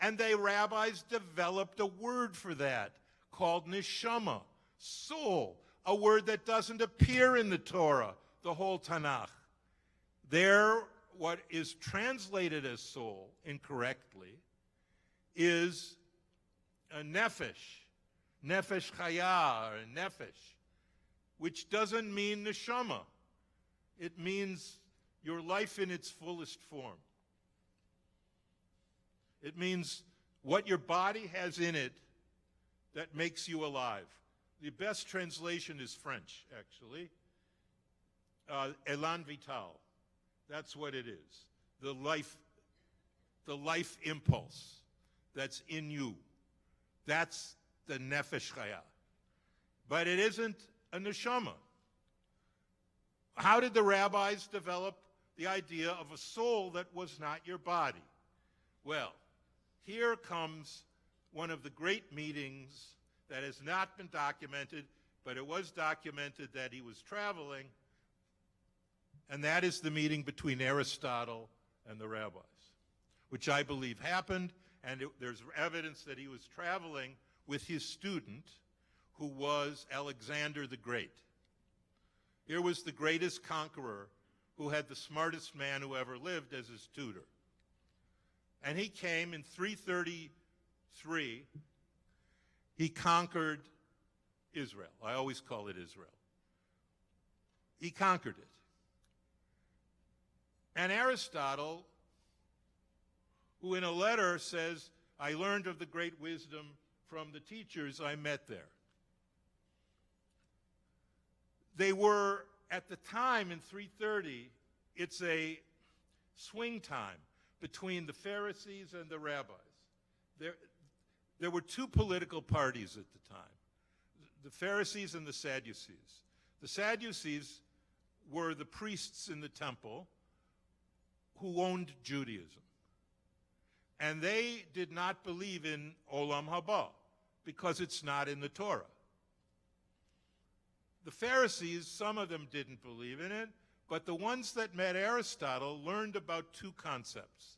And the rabbis developed a word for that called Neshama, soul, a word that doesn't appear in the Torah, the whole Tanakh. There, what is translated as soul incorrectly is a nefesh chaya, or nefesh, which doesn't mean neshama. It means your life in its fullest form. It means what your body has in it that makes you alive. The best translation is French, actually. Elan vital. That's what it is. The life impulse that's in you. That's the nefesh chaya. But it isn't a neshama. How did the rabbis develop the idea of a soul that was not your body? Well, here comes one of the great meetings that has not been documented, but it was documented that he was traveling, and that is the meeting between Aristotle and the rabbis, which I believe happened, and there's evidence that he was traveling with his student, who was Alexander the Great. Here was the greatest conqueror who had the smartest man who ever lived as his tutor. And he came in 333. He conquered Israel. I always call it Israel. He conquered it. And Aristotle, who in a letter says, I learned of the great wisdom from the teachers I met there. They were, at the time in 330, it's a swing time between the Pharisees and the rabbis. There were two political parties at the time, the Pharisees and the Sadducees. The Sadducees were the priests in the temple who owned Judaism. And they did not believe in Olam Haba because it's not in the Torah. The Pharisees, some of them didn't believe in it, but the ones that met Aristotle learned about two concepts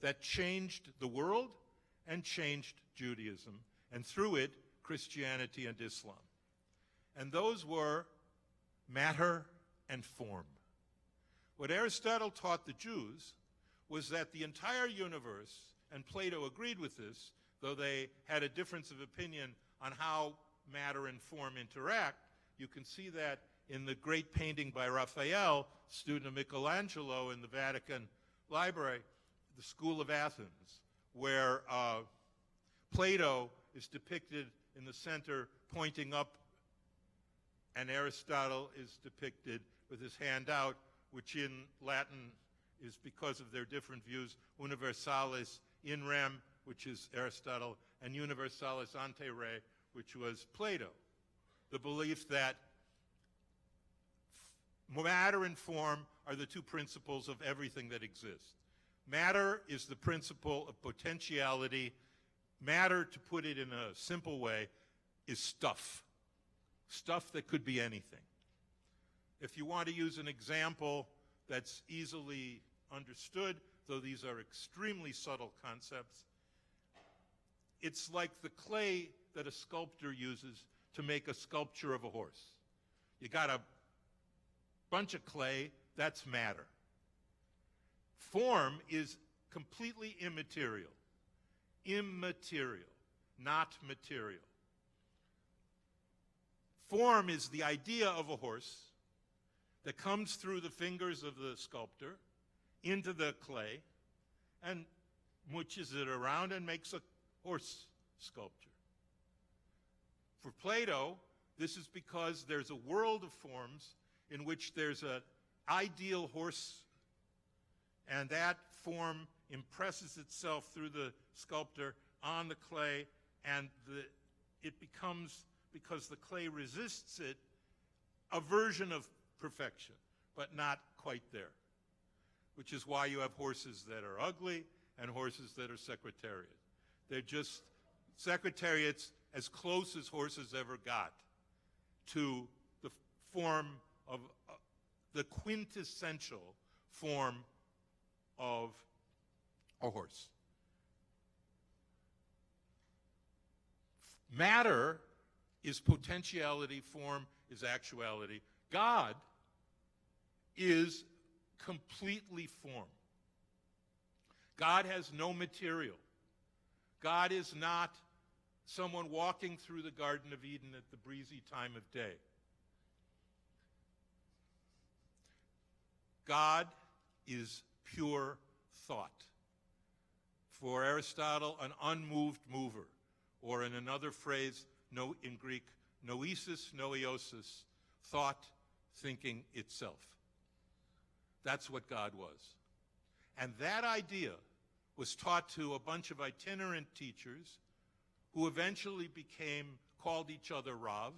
that changed the world and changed Judaism, and through it, Christianity and Islam. And those were matter and form. What Aristotle taught the Jews was that the entire universe, and Plato agreed with this, though they had a difference of opinion on how matter and form interact. You can see that in the great painting by Raphael, student of Michelangelo in the Vatican Library, the School of Athens, where Plato is depicted in the center pointing up, and Aristotle is depicted with his hand out, which in Latin is, because of their different views, universalis in rem, which is Aristotle, and universalis ante re, which was Plato. The belief that matter and form are the two principles of everything that exists. Matter is the principle of potentiality. Matter, to put it in a simple way, is stuff. Stuff that could be anything. If you want to use an example that's easily understood, though these are extremely subtle concepts, it's like the clay that a sculptor uses to make a sculpture of a horse. You got a bunch of clay, that's matter. Form is completely immaterial. Immaterial, not material. Form is the idea of a horse that comes through the fingers of the sculptor into the clay and mooches it around and makes a horse sculpture. For Plato, this is because there's a world of forms in which there's an ideal horse, and that form impresses itself through the sculptor on the clay, and it becomes, because the clay resists it, a version of perfection, but not quite there, which is why you have horses that are ugly and horses that are secretariat. They're just secretariats as close as horses ever got to the form of the quintessential form of a horse. Matter is potentiality, form is actuality. God is completely form. God has no material. God is not someone walking through the Garden of Eden at the breezy time of day. God is pure thought. For Aristotle, an unmoved mover, or in another phrase, in Greek, noesis noiosis, thought thinking itself. That's what God was. And that idea was taught to a bunch of itinerant teachers who eventually called each other Rav,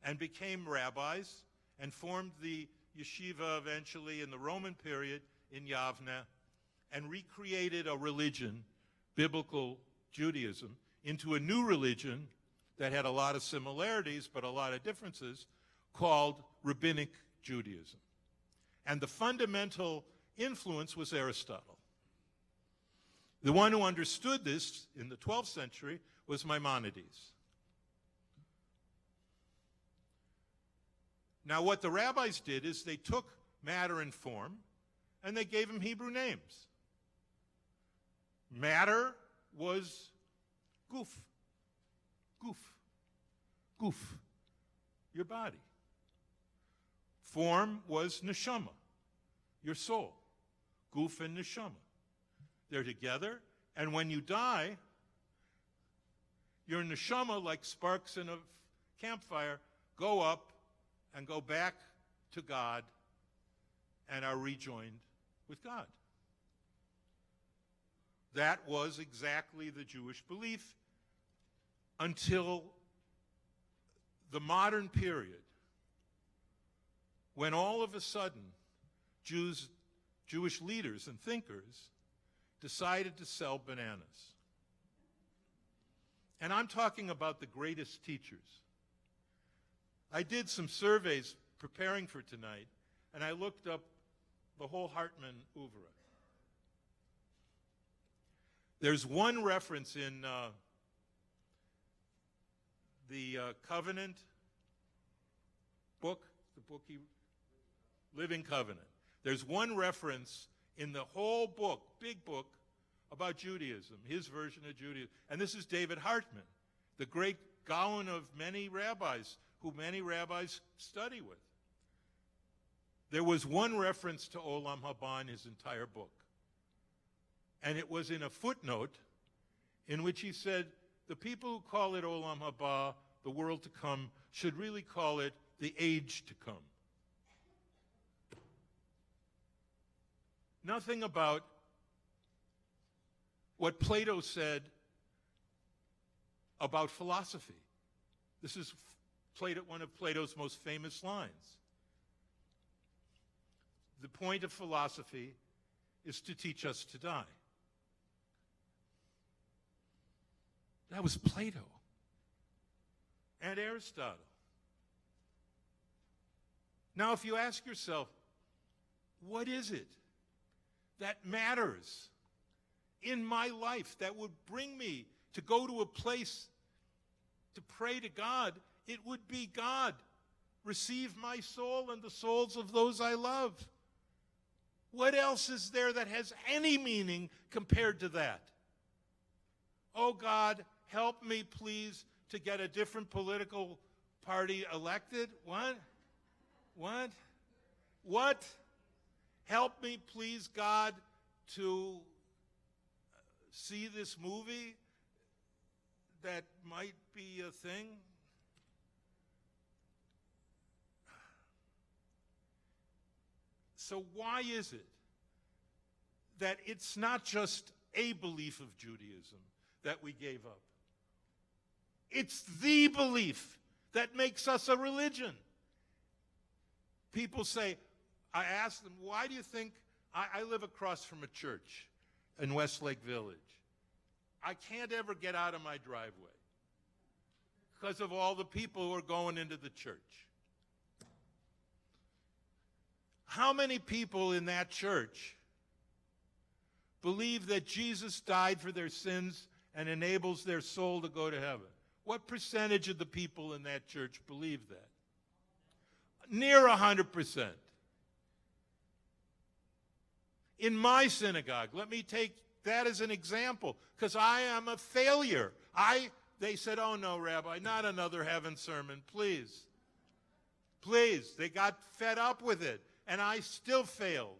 and became rabbis, and formed the yeshiva eventually in the Roman period in Yavne, and recreated a religion, biblical Judaism, into a new religion that had a lot of similarities but a lot of differences, called Rabbinic Judaism. And the fundamental influence was Aristotle. The one who understood this in the 12th century was Maimonides. Now, what the rabbis did is they took matter and form, and they gave them Hebrew names. Matter was guf, your body. Form was neshama, your soul. Guf and neshama. They're together, and when you die, your neshama, like sparks in a campfire, go up and go back to God and are rejoined with God. That was exactly the Jewish belief until the modern period, when all of a sudden Jewish leaders and thinkers decided to sell bananas. And I'm talking about the greatest teachers. I did some surveys preparing for tonight, and I looked up the whole Hartman oeuvre. There's one reference in the Covenant book, Living Covenant. There's one reference in the whole book, big book, about Judaism, his version of Judaism. And this is David Hartman, the great Gaon of many rabbis, who many rabbis study with. There was one reference to Olam Haba in his entire book. And it was in a footnote in which he said, the people who call it Olam Haba, the world to come, should really call it the age to come. Nothing about what Plato said about philosophy. This is one of Plato's most famous lines. The point of philosophy is to teach us to die. That was Plato and Aristotle. Now, if you ask yourself, what is it that matters in my life that would bring me to go to a place to pray to God, it would be, God, receive my soul and the souls of those I love. What else is there that has any meaning compared to that? Oh, God, help me, please, to get a different political party elected. What? Help me, please, God, to see this movie that might be a thing. So why is it that it's not just a belief of Judaism that we gave up? It's the belief that makes us a religion. People say, I ask them, why do you think, I live across from a church in Westlake Village. I can't ever get out of my driveway because of all the people who are going into the church. How many people in that church believe that Jesus died for their sins and enables their soul to go to heaven? What percentage of the people in that church believe that? Near 100%. In my synagogue, let me take that as an example, because I am a failure. They said, oh no, Rabbi, not another heaven sermon, please. Please. They got fed up with it. And I still failed.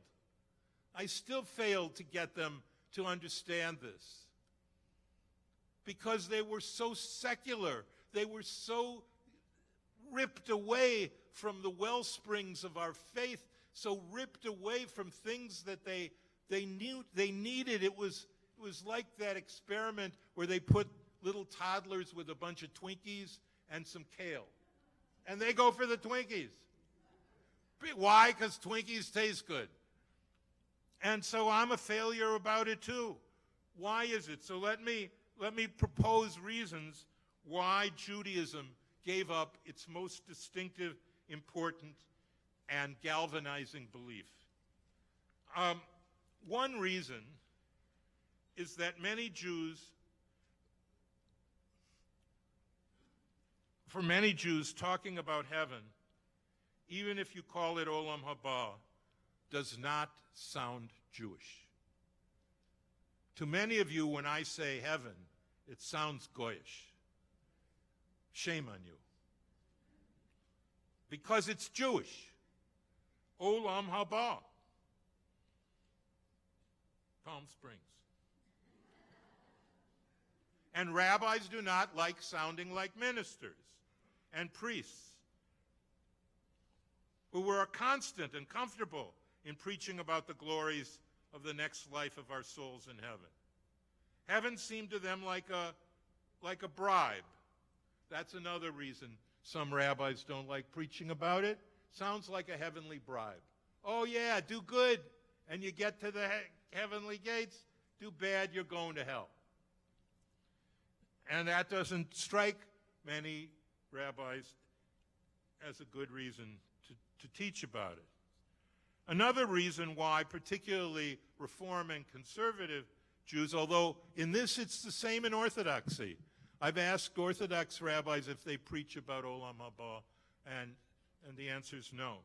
I still failed to get them to understand this. Because they were so secular. They were so ripped away from the well springs of our faith, so ripped away from things that they knew they needed. It was like that experiment where they put little toddlers with a bunch of Twinkies and some kale. And they go for the Twinkies. Why? Because Twinkies taste good. And so I'm a failure about it too. Why is it? So let me propose reasons why Judaism gave up its most distinctive, important, and galvanizing belief. One reason is that many Jews, for many Jews, talking about heaven, even if you call it Olam Haba, does not sound Jewish. To many of you, when I say heaven, it sounds Goyish. Shame on you. Because it's Jewish. Olam Haba. Palm Springs. And rabbis do not like sounding like ministers and priests who were constant and comfortable in preaching about the glories of the next life of our souls in heaven. Heaven seemed to them like a bribe. That's another reason some rabbis don't like preaching about it. Sounds like a heavenly bribe. Oh yeah, do good and you get to the heavenly gates. Do bad, you're going to hell. And that doesn't strike many rabbis as a good reason to teach about it. Another reason why particularly Reform and conservative Jews, although in this it's the same in Orthodoxy. I've asked Orthodox rabbis if they preach about Olam Haba, and the answer is no.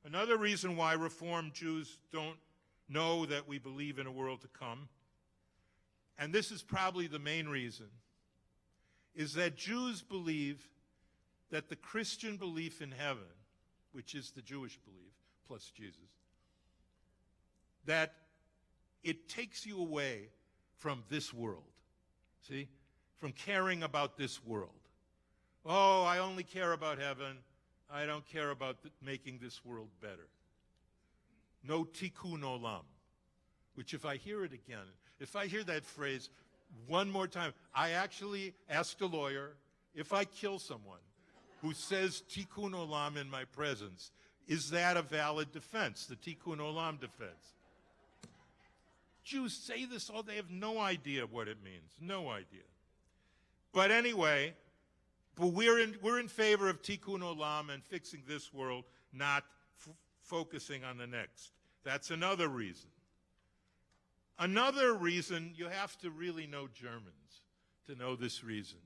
Another reason why Reform Jews don't know that we believe in a world to come, and this is probably the main reason, is that Jews believe that the Christian belief in heaven, which is the Jewish belief, plus Jesus, that it takes you away from this world, see? From caring about this world. Oh, I only care about heaven. I don't care about making this world better. No tikkun olam, which if I hear it again, if I hear that phrase one more time, I actually asked a lawyer, if I kill someone who says tikkun olam in my presence, is that a valid defense, the tikkun olam defense? Jews say this all, they have no idea what it means, no idea. But anyway, we're in favor of tikkun olam and fixing this world, not focusing on the next. That's another reason. Another reason, you have to really know Germans to know this reason.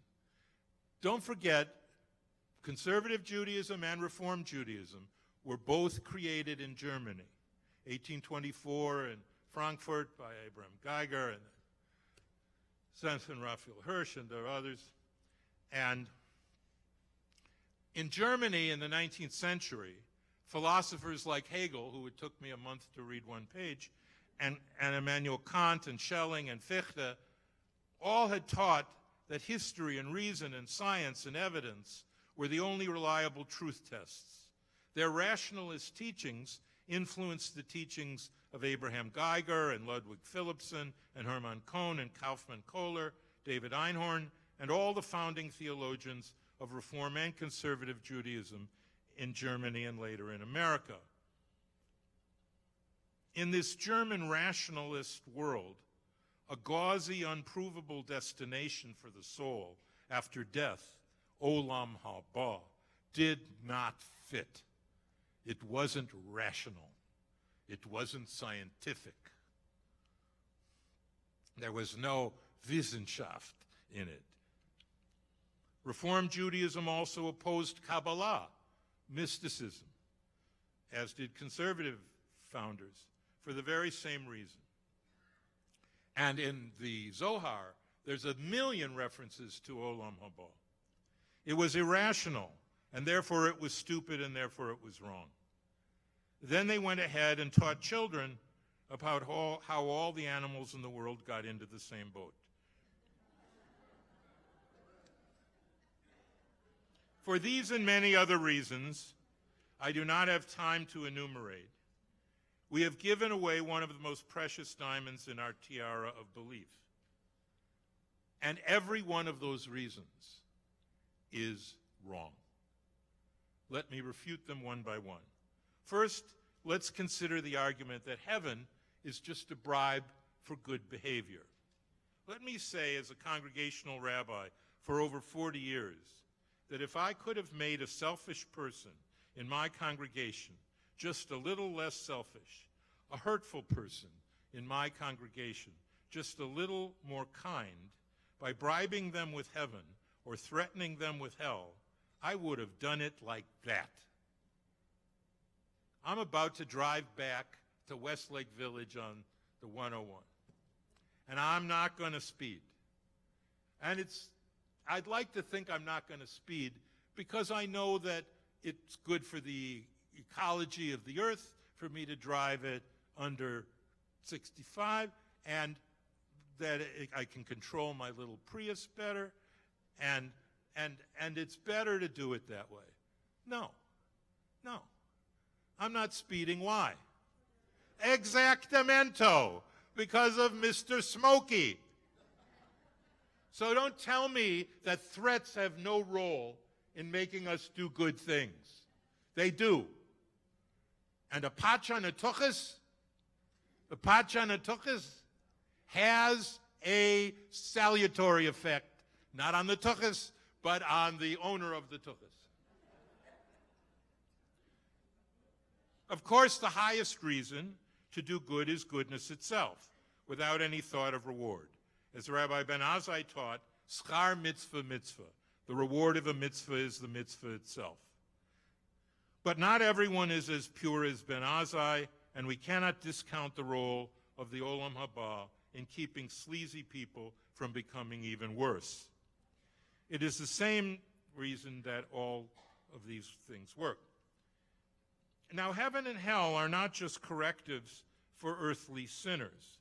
Don't forget, conservative Judaism and Reform Judaism were both created in Germany. 1824 in Frankfurt by Abraham Geiger and Samson Raphael Hirsch, and there are others. And in Germany in the 19th century, philosophers like Hegel, who it took me a month to read one page, and Immanuel Kant and Schelling and Fichte, all had taught that history and reason and science and evidence were the only reliable truth tests. Their rationalist teachings influenced the teachings of Abraham Geiger and Ludwig Philippson and Hermann Cohn and Kaufmann Kohler, David Einhorn, and all the founding theologians of Reform and conservative Judaism in Germany and later in America. In this German rationalist world, a gauzy, unprovable destination for the soul after death, Olam Haba, did not fit. It wasn't rational. It wasn't scientific. There was no Wissenschaft in it. Reform Judaism also opposed Kabbalah, mysticism, as did conservative founders, for the very same reason. And in the Zohar, there's 1 million references to Olam Haba. It was irrational and therefore it was stupid, and therefore it was wrong. Then they went ahead and taught children about how all the animals in the world got into the same boat. For these and many other reasons, I do not have time to enumerate, we have given away one of the most precious diamonds in our tiara of belief. And every one of those reasons is wrong. Let me refute them one by one. First, let's consider the argument that heaven is just a bribe for good behavior. Let me say, as a congregational rabbi for over 40 years, that if I could have made a selfish person in my congregation just a little less selfish, a hurtful person in my congregation just a little more kind, by bribing them with heaven or threatening them with hell, I would have done it like that. I'm about to drive back to Westlake Village on the 101, and I'm not going to speed. And I'd like to think I'm not going to speed because I know that it's good for the ecology of the earth for me to drive it under 65, and that I can control my little Prius better, and it's better to do it that way. No. I'm not speeding. Why? Exactamento, because of Mr. Smokey. So don't tell me that threats have no role in making us do good things. They do. And a pacha netuchas has a salutary effect, not on the tuchas, but on the owner of the tuchas. Of course, the highest reason to do good is goodness itself, without any thought of reward. As Rabbi Ben Azai taught, schar mitzvah mitzvah. The reward of a mitzvah is the mitzvah itself. But not everyone is as pure as Ben Azai, and we cannot discount the role of the Olam Haba in keeping sleazy people from becoming even worse. It is the same reason that all of these things work. Now, heaven and hell are not just correctives for earthly sinners.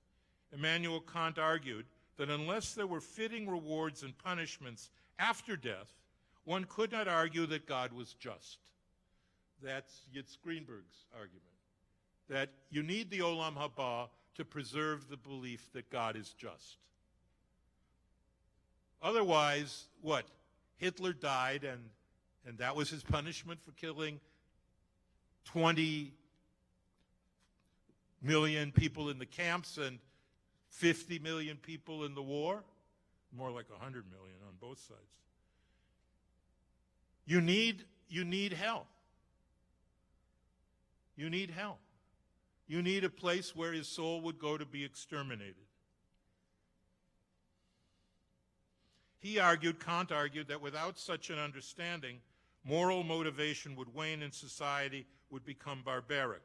Immanuel Kant argued that unless there were fitting rewards and punishments after death, one could not argue that God was just. That's Yitzhak Greenberg's argument, that you need the Olam Haba to preserve the belief that God is just. Otherwise, what? Hitler died, and that was his punishment for killing 20 million people in the camps and 50 million people in the war? More like 100 million on both sides. You need hell. You need hell. You need a place where his soul would go to be exterminated. Kant argued that without such an understanding, moral motivation would wane and society would become barbaric.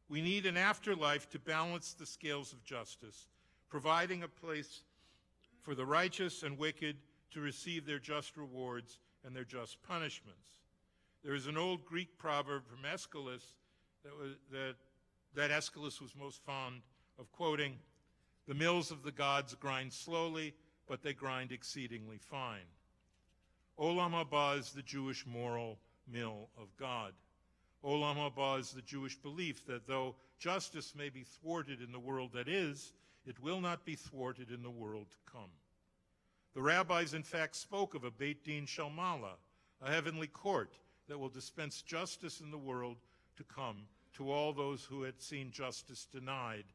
We need an afterlife to balance the scales of justice, providing a place for the righteous and wicked to receive their just rewards and their just punishments. There is an old Greek proverb from Aeschylus that Aeschylus was most fond of quoting: "The mills of the gods grind slowly, but they grind exceedingly fine." Olam Haba is the Jewish moral mill of God. Olam Haba is the Jewish belief that though justice may be thwarted in the world that is, it will not be thwarted in the world to come. The rabbis, in fact, spoke of a Beit Din Shel Mala, a heavenly court that will dispense justice in the world to come to all those who had seen justice denied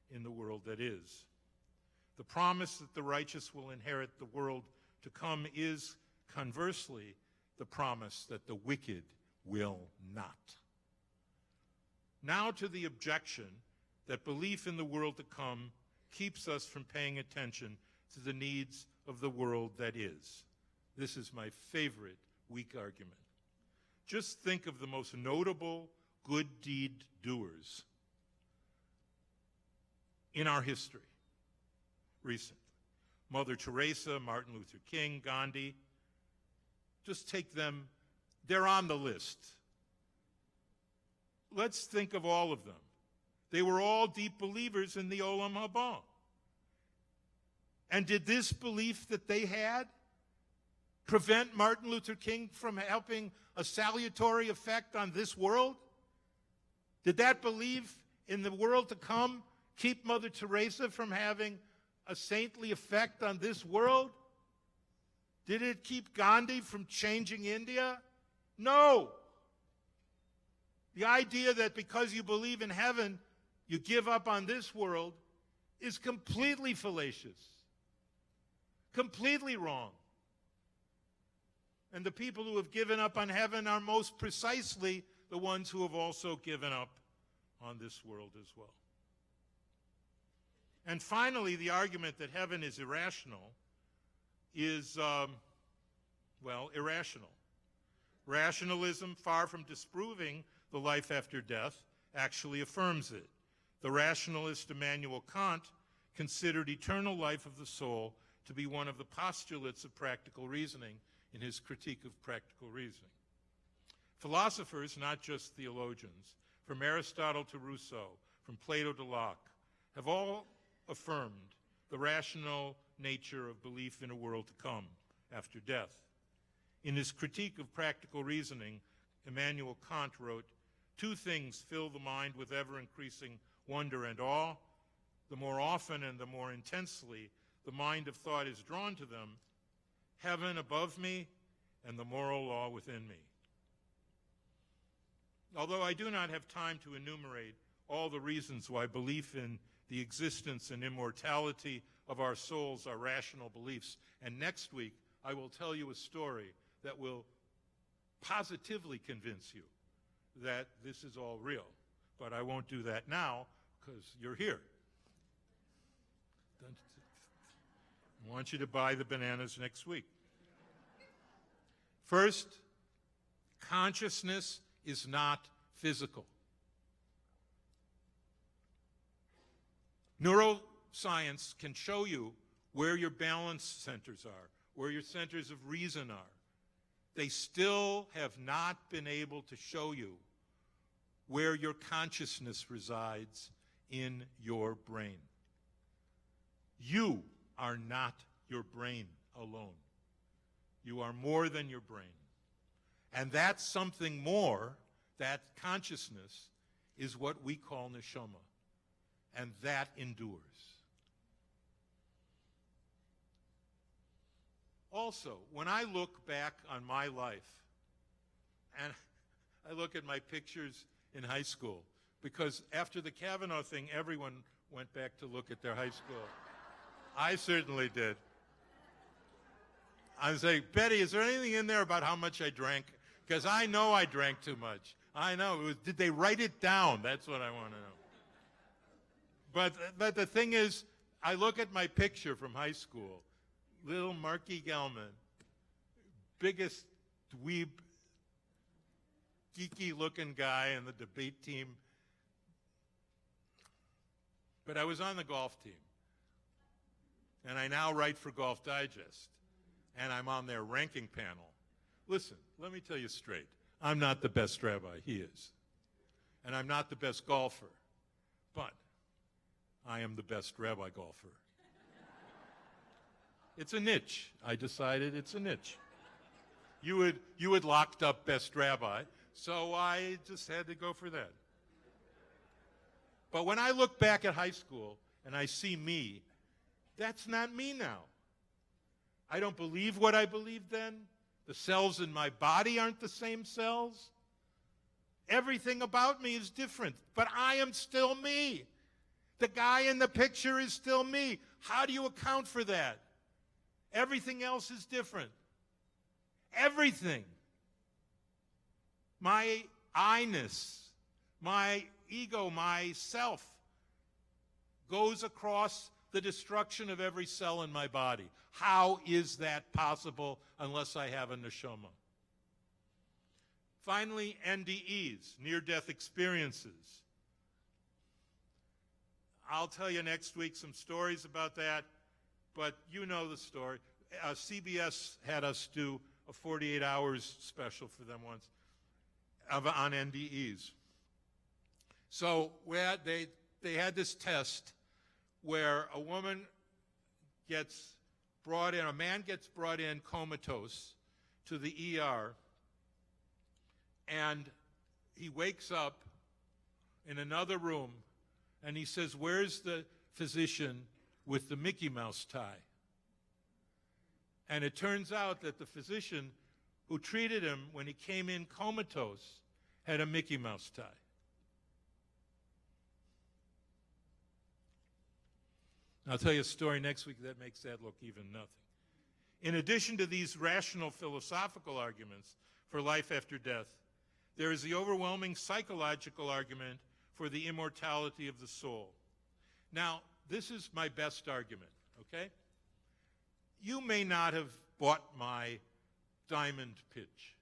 in the world that is. The promise that the righteous will inherit the world to come is, conversely, the promise that the wicked will not. Now to the objection that belief in the world to come keeps us from paying attention to the needs of the world that is. This is my favorite weak argument. Just think of the most notable good deed doers in our history recently. Mother Teresa, Martin Luther King, Gandhi. Just take them they're on the list. Let's think of all of them. They were all deep believers in the Olam Haba. And did this belief that they had prevent Martin Luther King from having a salutary effect on this world? Did that belief in the world to come keep Mother Teresa from having a saintly effect on this world? Did it keep Gandhi from changing India? No. The idea that because you believe in heaven, you give up on this world is completely fallacious, completely wrong. And the people who have given up on heaven are most precisely the ones who have also given up on this world as well. And finally, the argument that heaven is irrational is, irrational. Rationalism, far from disproving the life after death, actually affirms it. The rationalist Immanuel Kant considered eternal life of the soul to be one of the postulates of practical reasoning in his critique of practical reasoning. Philosophers, not just theologians, from Aristotle to Rousseau, from Plato to Locke, have all affirmed the rational nature of belief in a world to come after death. In his critique of practical reasoning, Immanuel Kant wrote, "Two things fill the mind with ever-increasing wonder and awe. The more often and the more intensely the mind of thought is drawn to them, heaven above me and the moral law within me." Although I do not have time to enumerate all the reasons why belief in the existence and immortality of our souls are rational beliefs, and next week I will tell you a story that will positively convince you that this is all real. But I won't do that now because you're here. I want you to buy the bananas next week. First, consciousness is not physical. Neuroscience can show you where your balance centers are, where your centers of reason are. They still have not been able to show you where your consciousness resides in your brain. You are not your brain alone. You are more than your brain. And that something more, that consciousness, is what we call Neshama. And that endures. Also, when I look back on my life, and I look at my pictures in high school, because after the Kavanaugh thing, everyone went back to look at their high school. I certainly did. I was like, Betty, is there anything in there about how much I drank? Because I know I drank too much. I know. Did they write it down? That's what I want to know. But the thing is, I look at my picture from high school, little Marky Gellman, biggest dweeb, geeky-looking guy in the debate team. But I was on the golf team. And I now write for Golf Digest. And I'm on their ranking panel. Listen, let me tell you straight. I'm not the best rabbi. He is. And I'm not the best golfer. But I am the best rabbi golfer. It's a niche. I decided it's a niche. You had locked up best rabbi, so I just had to go for that. But when I look back at high school and I see me, that's not me now. I don't believe what I believed then. The cells in my body aren't the same cells. Everything about me is different, but I am still me. The guy in the picture is still me. How do you account for that? Everything else is different. Everything. My I-ness, my ego, my self goes across the destruction of every cell in my body. How is that possible unless I have a neshama? Finally, NDEs, near-death experiences. I'll tell you next week some stories about that, but you know the story. CBS had us do a 48 hours special for them once on NDEs. So they had this test where a woman gets brought in, a man gets brought in comatose to the ER, and he wakes up in another room, and he says, "Where's the physician with the Mickey Mouse tie?" And it turns out that the physician who treated him when he came in comatose had a Mickey Mouse tie. I'll tell you a story next week that makes that look even nothing. In addition to these rational philosophical arguments for life after death, there is the overwhelming psychological argument for the immortality of the soul. Now, this is my best argument, okay? You may not have bought my diamond pitch.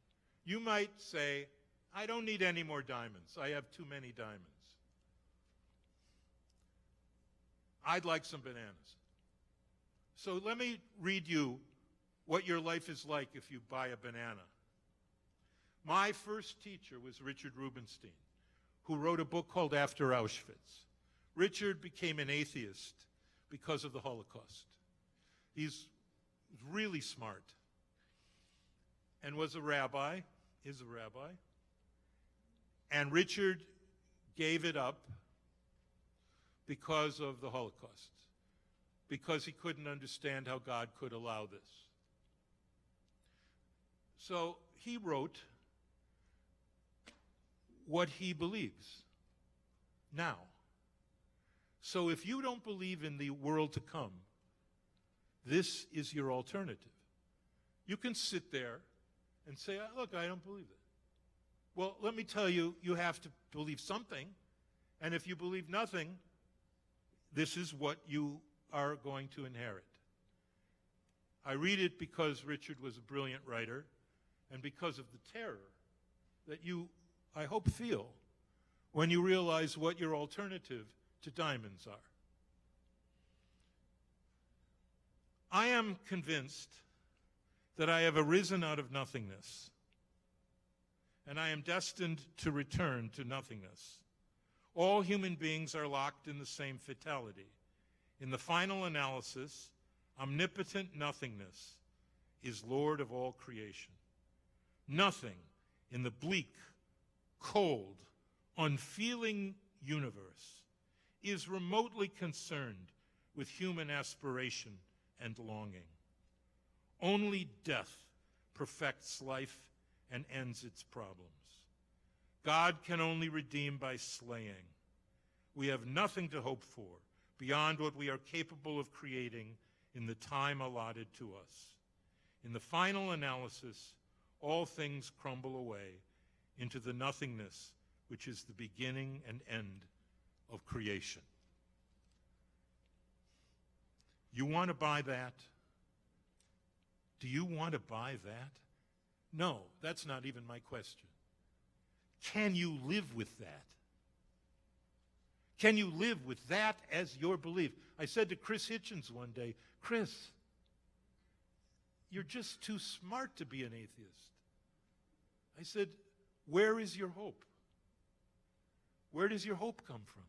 You might say, I don't need any more diamonds. I have too many diamonds. I'd like some bananas. So let me read you what your life is like if you buy a banana. My first teacher was Richard Rubinstein, who wrote a book called After Auschwitz. Richard became an atheist because of the Holocaust. He's really smart and was a rabbi, is a rabbi. And Richard gave it up because of the Holocaust, because he couldn't understand how God could allow this. So he wrote what he believes now. So if you don't believe in the world to come, this is your alternative. You can sit there and say, look, I don't believe it. Well, let me tell you, you have to believe something. And if you believe nothing, this is what you are going to inherit. I read it because Richard was a brilliant writer and because of the terror that you, I hope, feel when you realize what your alternative to diamonds are. I am convinced that I have arisen out of nothingness, and I am destined to return to nothingness. All human beings are locked in the same fatality. In the final analysis, omnipotent nothingness is Lord of all creation. Nothing in the bleak, cold, unfeeling universe is remotely concerned with human aspiration and longing. Only death perfects life and ends its problems. God can only redeem by slaying. We have nothing to hope for beyond what we are capable of creating in the time allotted to us. In the final analysis, all things crumble away into the nothingness which is the beginning and end of creation. You want to buy that? Do you want to buy that? No, that's not even my question. Can you live with that? Can you live with that as your belief? I said to Chris Hitchens one day, Chris, you're just too smart to be an atheist. I said, where is your hope? Where does your hope come from?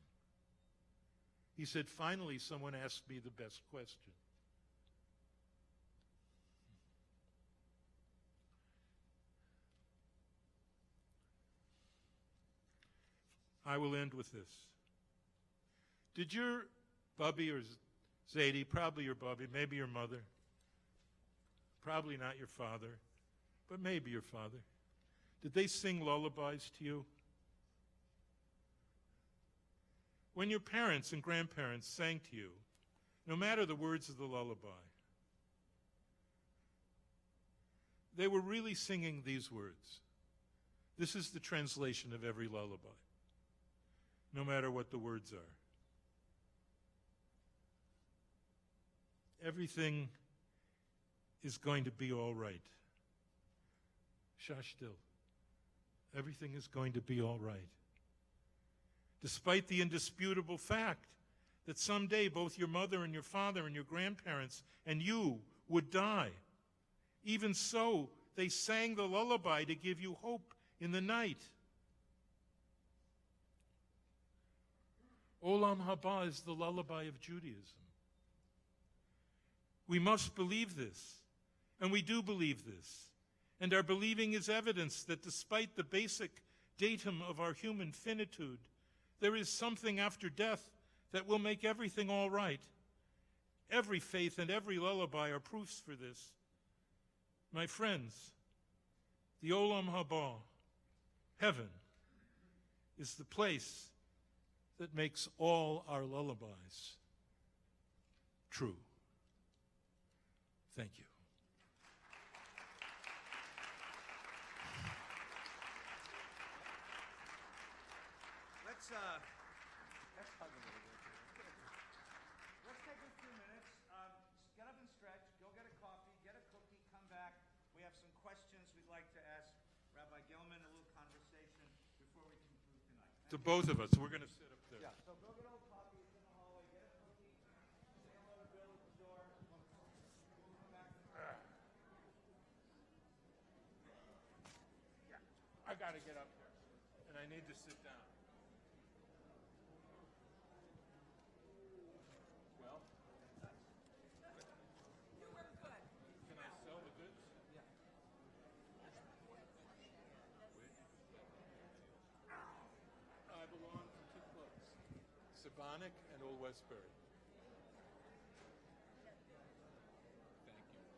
He said, finally, someone asked me the best question. I will end with this. Did your Bubby or Zadie, probably your Bubby, maybe your mother, probably not your father, but maybe your father, did they sing lullabies to you? When your parents and grandparents sang to you, no matter the words of the lullaby, they were really singing these words. This is the translation of every lullaby, no matter what the words are. Everything is going to be all right. Shush still. Everything is going to be all right. Despite the indisputable fact that someday both your mother and your father and your grandparents and you would die. Even so, They sang the lullaby to give you hope in the night. Olam Haba is the lullaby of Judaism. We must believe this, and we do believe this. And our believing is evidence that despite the basic datum of our human finitude, there is something after death that will make everything all right. Every faith and every lullaby are proofs for this. My friends, the Olam Haba, heaven, is the place that makes all our lullabies true. Thank you. Let's hug a little bit. Let's take a few minutes. Get up and stretch. Go get a coffee. Get a cookie. Come back. We have some questions we'd like to ask Rabbi Gellman. A little conversation before we conclude tonight. To both of us, we're going to sit up there. Yeah. So go get a little coffee. It's in the hallway. Get a cookie. Say hello to Bill at the door. We'll come back. Yeah, I got to get up there, and I need to sit down. Well, can I sell the goods? Yeah. I belong to two clubs, Sabonic and Old Westbury. Thank you. It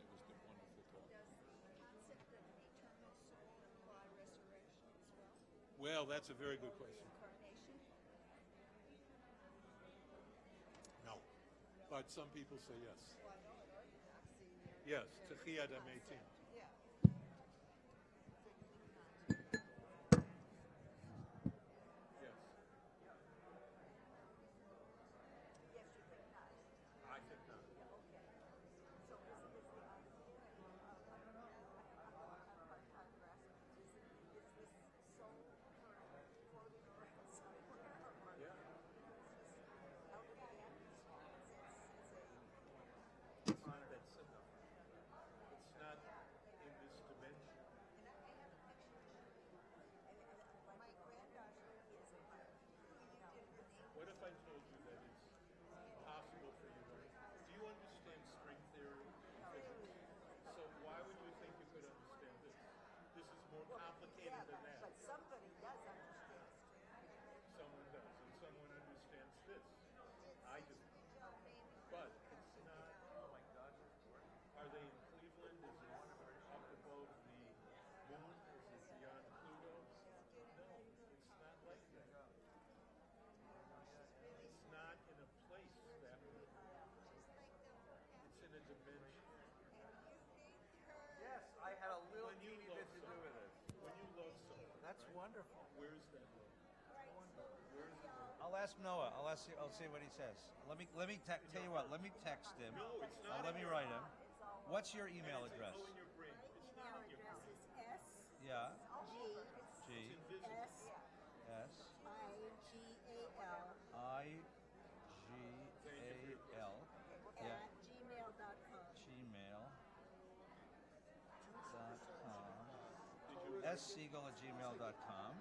was a wonderful talk. Does the concept of an eternal soul imply resurrection as well? Well, that's a very good question. Incarnation? No. But some people say yes. Well, I know it already. I've seen there. Yes, Techiyat HaMeitim. Yeah. Yes. Yes, you think not. I think not. Okay. So is the idea, I don't know, I'm grasping, is this soul floating around somewhere? Or Yeah. is this out of the atmosphere? It's not that simple. It's not in this dimension. And I have a picture. And my granddaughter is a part. What if I told you that it's possible for you to... Do you understand string theory in physics? So why would you think you could understand this? This is more complicated than that. But somebody does understand. Someone does, and someone understands this. I do. But it's not... Oh my God. Are they in Cleveland? Is it up above the moon? Is it beyond Pluto? No, it's not like that. It's not in a place that way. It's in a dimension. Yes, I had a little When you teeny love bit to do with it. When you love someone, That's wonderful. where's that love? Where's the love? I'll ask Noah. I'll see what he says. Let me tell you what. Let me text him. No, it's not. Let me write him. What's your email It's address? all in your brain. It's not in your Email brain. address is Yeah. G G It's invisible. S S I I G A L G A L. Yeah. at gmail.com. Gmail.com. Siegel@gmail.com.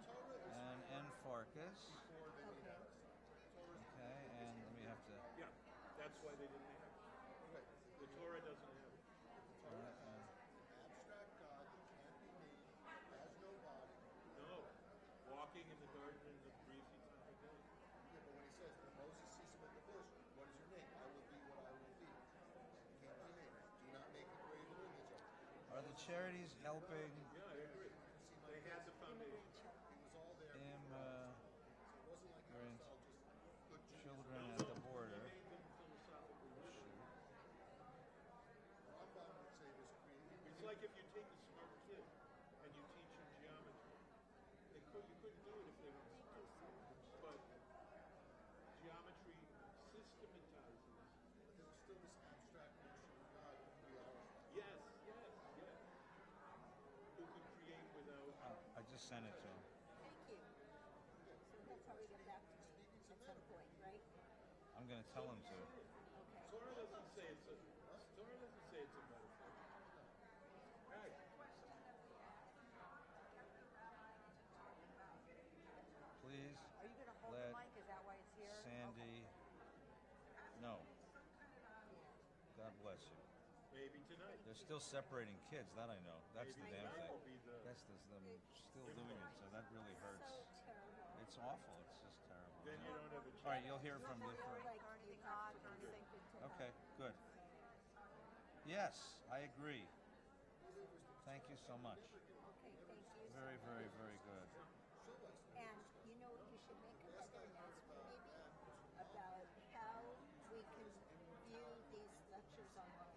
And N Farkas. Okay, and let me have to. Yeah, that's why they didn't have it. The Torah doesn't have it. Abstract God that can't be made, has no body. No. Walking in the garden in the breezy time of day. Yeah, but when he says, when Moses sees him at the bush, what is your name? I will be what I will be. Can't be made. Do not make a graven image of it. Are the charities helping Yeah, I agree. They had the foundation. He was all there. immigrant So it wasn't like Aristotle just put children at the border? They made them philosophically literal. Rambam would say was created. It's like if you take a smart kid and you teach him geometry. You couldn't do it if they weren't smart. But geometry systematizes. But there was still this abstract notion of God in reality. Yes. Who can create without... I just sent it to him. Thank you. So he'll probably get back to me at some point, right? I'm going to tell him to. Okay. Torah doesn't say it's a metaphor. Right. tonight. They're still separating kids. That I know. That's the Maybe damn that thing. will be the That's them still doing it. So that really hurts. So terrible. It's awful. It's just terrible. Then you don't have a All right, you'll hear from You're different. like you're not synced to Okay, good. Yes, I agree. Thank you so much. Okay, thank you. Very, very, very good. And you know, you should make another announcement maybe about how we can view these lectures online.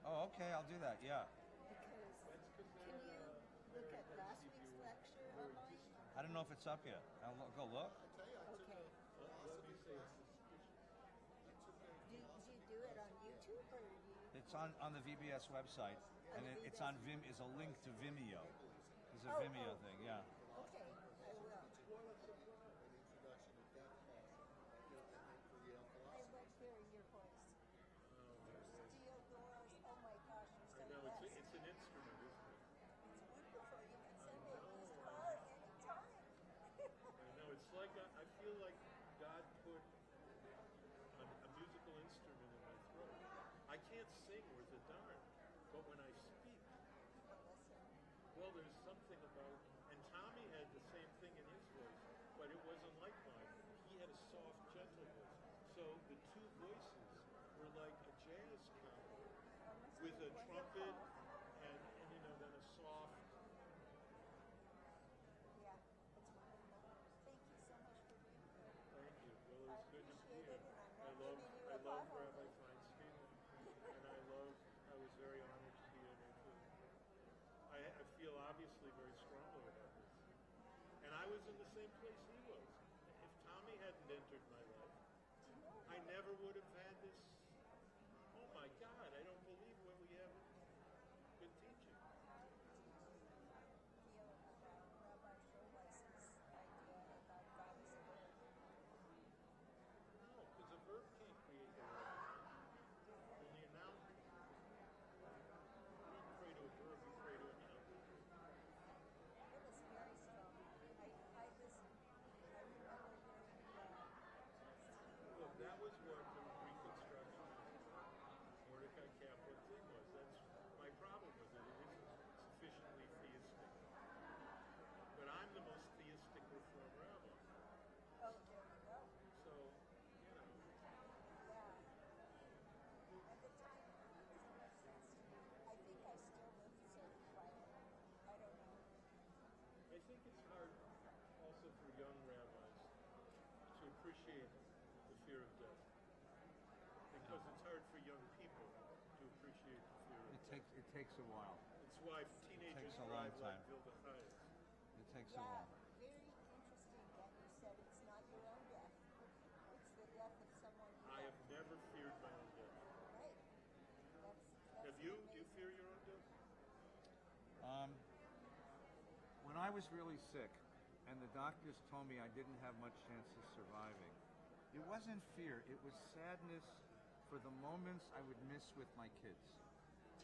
Oh, okay, I'll do that. Yeah. Because can you look at last week's lecture online? I don't know if it's up yet. I'll go look. Okay. Do you do it on YouTube or do you? It's on the VBS website, and it's on Vim. Is a link to Vimeo. It's a Oh, Vimeo oh. thing. Yeah. Okay, I will. I like hearing your voice. Steel doors. Oh my gosh, you're so I know, blessed. it's an instrument, isn't it? It's wonderful. You can send me a used car anytime. I know, it's like, I feel like God put a musical instrument in my throat. I can't sing worth a darn, but when I speak, well, there's something about, and Tommy had the same thing in his voice, but it wasn't like mine. He had a soft, gentle voice. So the two voices were like a jazz combo with a trumpet and you know, then a soft. Yeah, it's wonderful. Thank you so much for being here. Thank you. Well, it's good to be appreciate here. it, and I I'm not love giving you a Rabbi bottle. Feinstein, and I was very honored to be able to. I feel obviously very strongly about this, and I was in the same place he was. If Tommy hadn't entered my life, I never would have had this. Oh my God! I don't believe what we have been teaching. Feel about Rabbi Schulweiss's idea about God as a verb. No, because a verb can't create the world. Only a noun can. You don't pray to a verb, you pray to a noun. It was very strong. I listened. I remember hearing Look, that was what the Reconstruction Mordecai Kaplan thing was. That's my problem with it. It isn't sufficiently theistic. But I'm the most theistic Reform rabbi. oh, there you go. So, you know, Yeah. At the time, it made so much sense to me. I think I still live certain by it. I don't know. I think it's hard also for young rabbis to appreciate the fear of death. Because it's hard for young people to appreciate the fear of death. It takes a while. It's why teenagers takes a long drive like time. Vildachayas. It takes a Yeah, while. very interesting that you said it's not your own death. It's the death of someone you I love. have never feared my own death. Right. That's Have you? Do you amazing. fear your own death? When I was really sick, and the doctors told me I didn't have much chance of surviving, it wasn't fear. It was sadness for the moments I would miss with my kids.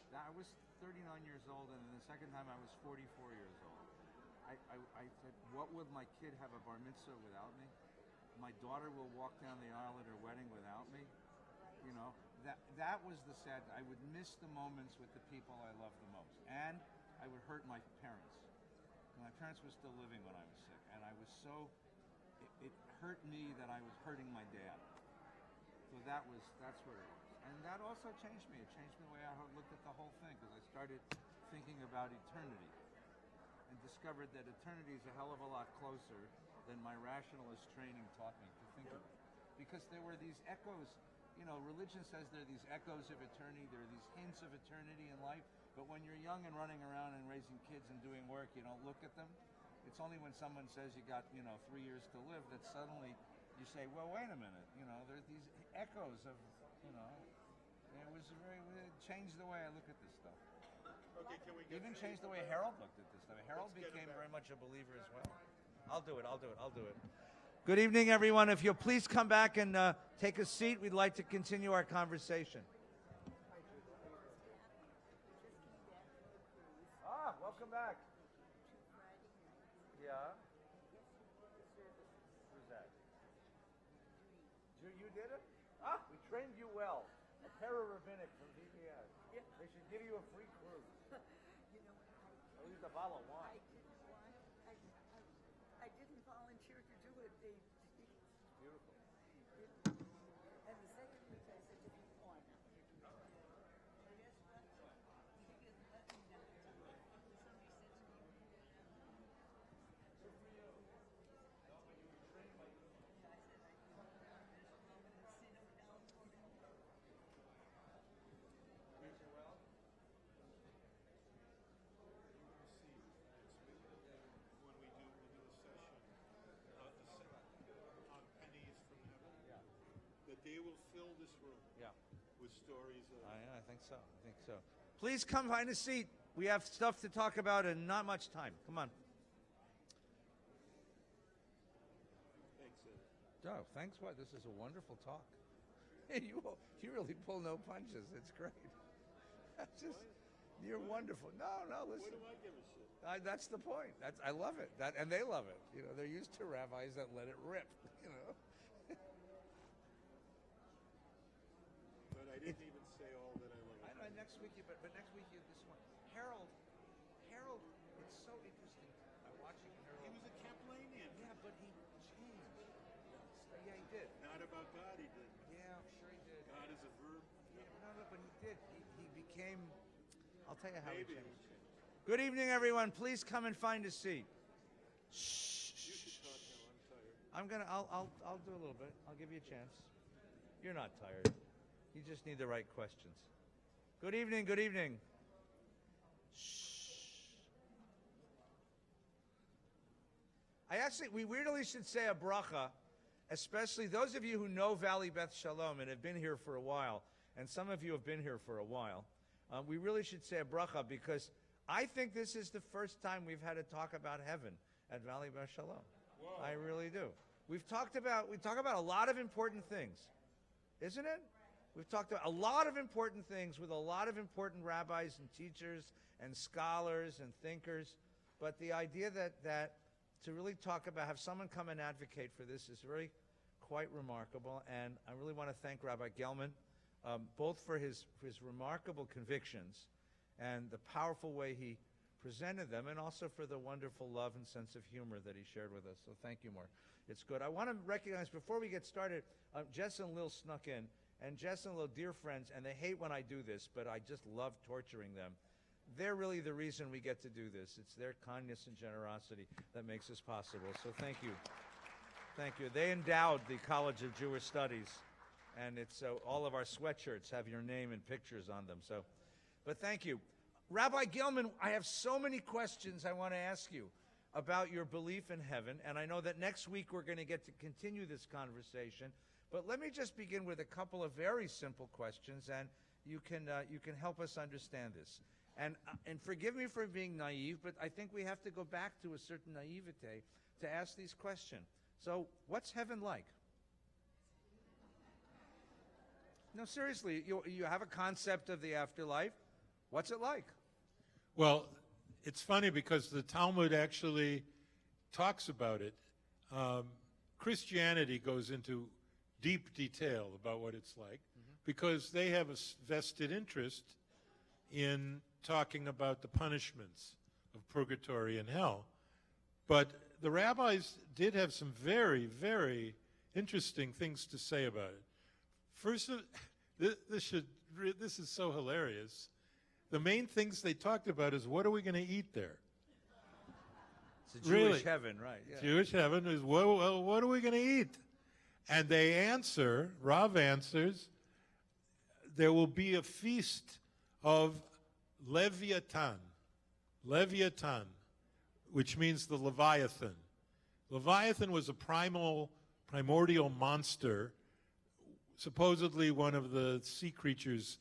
Now, I was 39 years old, and then the second time I was 44 years old. I said, what would my kid have a bar mitzvah without me? My daughter will walk down the aisle at her wedding without me. You know, that was the sad. I would miss the moments with the people I love the most, and I would hurt my parents. My parents were still living when I was sick, and I was so. It hurt me that I was hurting my dad. So that's what it was, and that also changed me. It changed the way I looked at the whole thing because I started thinking about eternity, and discovered that eternity is a hell of a lot closer than my rationalist training taught me to think of it. Because there were these echoes. You know, religion says there are these echoes of eternity, there are these hints of eternity in life, but when you're young and running around and raising kids and doing work, you don't look at them. It's only when someone says you got, 3 years to live that suddenly you say, well, wait a minute, there are these echoes of, it changed the way I look at this stuff. Okay, can we get Even to changed the way April? Harold looked at this stuff. Harold Let's get became it back. very much a believer as well. I'll do it. Good evening, everyone. If you'll please come back and take a seat, we'd like to continue our conversation. Ah, welcome back. Yeah. Who's that? You did it? Ah, we trained you well. A para-rabbinic from VBS. They should give you a free cruise. You know, At least a bottle of I wine. didn't want, I didn't volunteer to do it. Beautiful. And the second week I said to him, oh, I'm not going to do it. Guess what? He didn't let me not do it. Somebody said to me, I said, I can love and sit him down for him. When we do a session on pennies from heaven, that they will fill this room Yeah. with stories of I think so. I think so. Please come find a seat. We have stuff to talk about and not much time. Come on. thanks. Oh, thanks. What? This is a wonderful talk. You really pull no punches. It's great. That's just, you're wonderful. No, What listen. do I give a shit? That's the point. I love it. And they love it. You know, they're used to rabbis that let it rip. You know. But I didn't even say all that I love. I know next week, but next week you this one. Harold, it's so interesting. I'm watching Harold. He was a Kaplanian. Yeah, but he changed. Yeah, he did. Not about God, he did. Yeah, I'm sure he did. God is a verb. Yeah, no, but he did. He became. I'll tell you how Maybe. he changed. Good evening, everyone. Please come and find a seat. You should talk now. I'm tired. I'll do a little bit. I'll give you a chance. You're not tired. You just need the right questions. Good evening. Good evening. We really should say a bracha, especially those of you who know Valley Beth Shalom and have been here for a while, and some of you have been here for a while. We really should say a bracha because I think this is the first time we've had to talk about heaven at Valley Beth Shalom. Whoa. I really do. We talk about a lot of important things, isn't it? We've talked about a lot of important things with a lot of important rabbis and teachers and scholars and thinkers. But the idea that to really talk about, have someone come and advocate for this is really quite remarkable. And I really want to thank Rabbi Gellman, both for his remarkable convictions and the powerful way he presented them, and also for the wonderful love and sense of humor that he shared with us. So thank you, Marc. It's good. I want to recognize, before we get started, Jess and Lil snuck in. And Jess and Lil, dear friends, and they hate when I do this, but I just love torturing them. They're really the reason we get to do this. It's their kindness and generosity that makes this possible. So thank you. Thank you. They endowed the College of Jewish Studies, and it's all of our sweatshirts have your name and pictures on them. So, but thank you. Rabbi Gellman, I have so many questions I want to ask you about your belief in heaven, and I know that next week we're going to get to continue this conversation. But let me just begin with a couple of very simple questions, and you can help us understand this. And forgive me for being naive, but I think we have to go back to a certain naivete to ask these questions. So, what's heaven like? No, seriously, you have a concept of the afterlife. What's it like? Well, it's funny because the Talmud actually talks about it. Christianity goes into deep detail about what it's like because they have a vested interest in talking about the punishments of purgatory and hell. But the rabbis did have some very, very interesting things to say about it. First, this is so hilarious. The main things they talked about is, what are we going to eat there? It's a Jewish Really? heaven, right? Yeah. Jewish heaven is, what are we going to eat? And they answer, Rav answers, there will be a feast of Leviathan, which means the Leviathan. Leviathan was a primordial monster, supposedly one of the sea creatures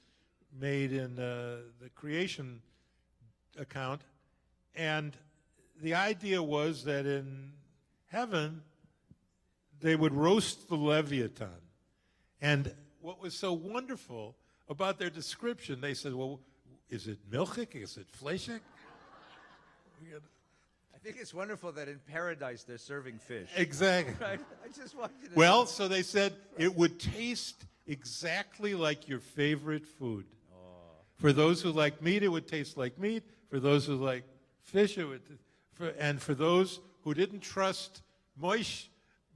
made in the creation account. And the idea was that in heaven, they would roast the Leviathan. And what was so wonderful about their description, they said, well, is it milchik? Is it fleshik? I think it's wonderful that in paradise they're serving fish. Exactly. Right? I just want you to Well, so they said it would taste exactly like your favorite food. For those who like meat, it would taste like meat. For those who like fish, it would. And for those who didn't trust Moshe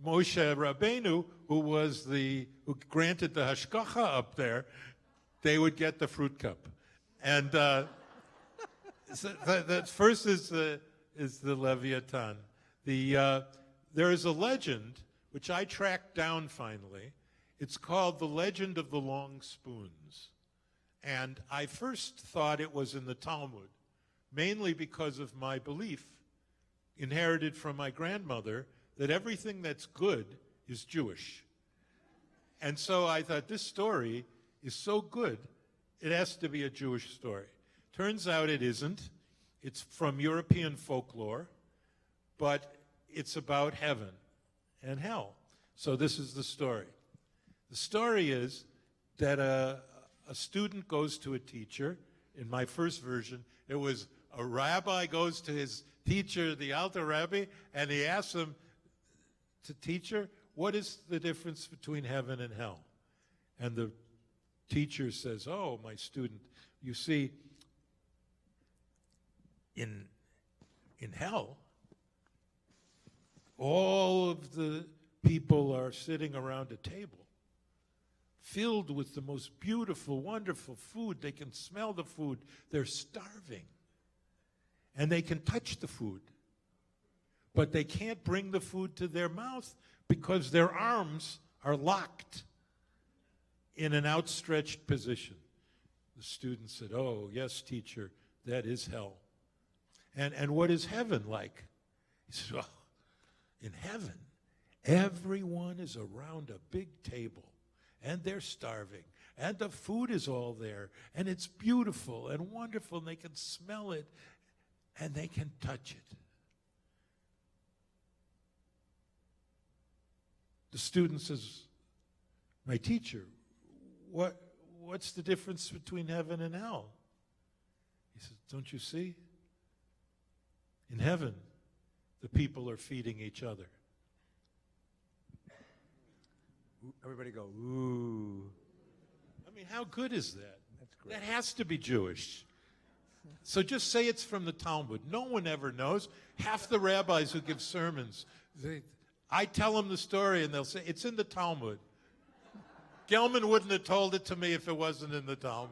Rabbeinu, who granted the hashgacha up there, they would get the fruit cup. And so the first is the Leviathan. There is a legend which I tracked down finally. It's called the Legend of the Long Spoons. And I first thought it was in the Talmud, mainly because of my belief, inherited from my grandmother, that everything that's good is Jewish. And so I thought, this story is so good, it has to be a Jewish story. Turns out it isn't. It's from European folklore, but it's about heaven and hell. So this is the story. The story is that a student goes to a teacher. In my first version, it was a rabbi goes to his teacher, the Alter Rabbi, and he asks him, teacher, what is the difference between heaven and hell? And the teacher says, oh, my student, you see, in hell, all of the people are sitting around a table filled with the most beautiful, wonderful food. They can smell the food. They're starving. And they can touch the food. But they can't bring the food to their mouth because their arms are locked in an outstretched position. The student said, oh, yes, teacher, that is hell. And what is heaven like? He said, oh, in heaven, everyone is around a big table, and they're starving, and the food is all there, and it's beautiful and wonderful, and they can smell it, and they can touch it. The student says, my teacher, what's the difference between heaven and hell? He says, don't you see? In heaven, the people are feeding each other. Everybody go, ooh. I mean, how good is that? That's great. That has to be Jewish. So just say it's from the Talmud. No one ever knows. Half the rabbis who give sermons, I tell them the story and they'll say, it's in the Talmud. Gellman wouldn't have told it to me if it wasn't in the Talmud.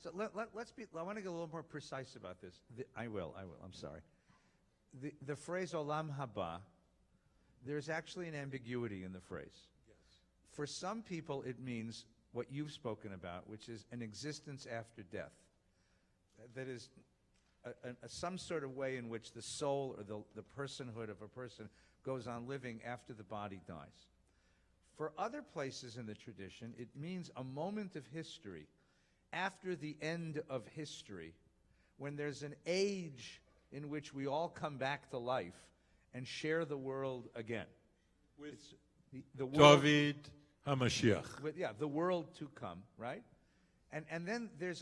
So let's be, I want to get a little more precise about this. I will, I'm sorry. The phrase olam haba, there's actually an ambiguity in the phrase. Yes. For some people, it means what you've spoken about, which is an existence after death. That is some sort of way in which the soul or the personhood of a person goes on living after the body dies. For other places in the tradition, it means a moment of history after the end of history, when there's an age in which we all come back to life and share the world again. With the world, David HaMashiach. the world to come, right? And then there's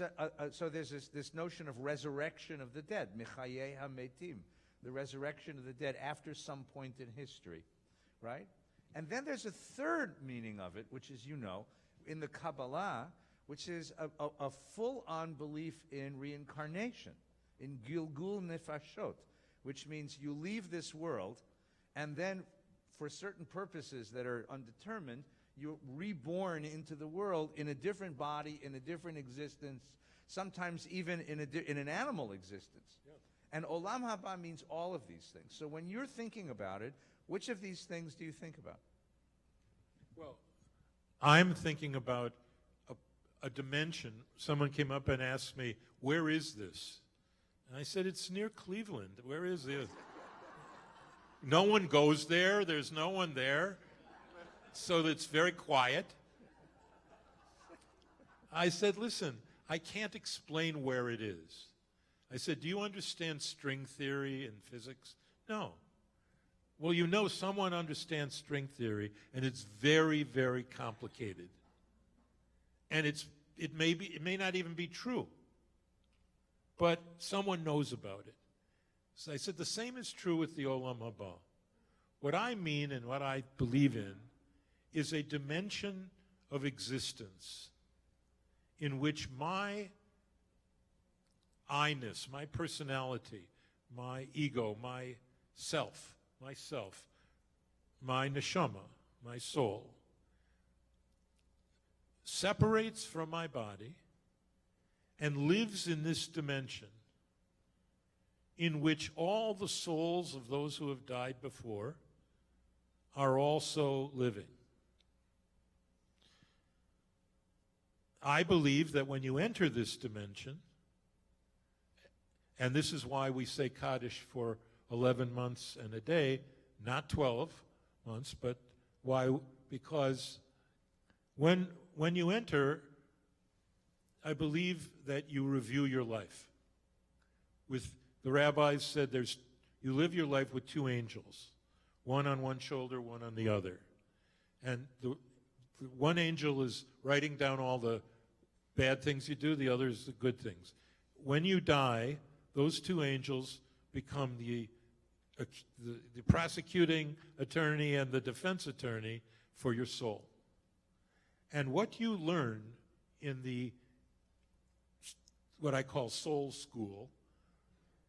there's this notion of resurrection of the dead, Mechayei HaMetim, the resurrection of the dead after some point in history, right? And then there's a third meaning of it, which is, in the Kabbalah, which is a full-on belief in reincarnation, in Gilgul Nefashot, which means you leave this world, and then for certain purposes that are undetermined, you're reborn into the world in a different body, in a different existence, sometimes even in an animal existence. Yeah. And Olam Haba means all of these things. So when you're thinking about it, which of these things do you think about? Well, I'm thinking about a dimension. Someone came up and asked me, where is this? And I said, it's near Cleveland. Where is it? No one goes there. There's no one there. So it's very quiet. I said, listen, I can't explain where it is. I said, do you understand string theory and physics? No. Well, someone understands string theory, and it's very, very complicated. And it may not even be true. But someone knows about it. So I said, the same is true with the Olam Haba. What I mean and what I believe in is a dimension of existence in which my I-ness, my personality, my ego, myself, my neshama, my soul, separates from my body and lives in this dimension in which all the souls of those who have died before are also living. I believe that when you enter this dimension, and this is why we say Kaddish for 11 months and a day, not 12 months, but why? Because when you enter, I believe that you review your life. With the rabbis said you live your life with two angels, one on one shoulder, one on the other. And the one angel is writing down all the bad things you do, the other is the good things. When you die, those two angels become the prosecuting attorney and the defense attorney for your soul. And what you learn in what I call soul school,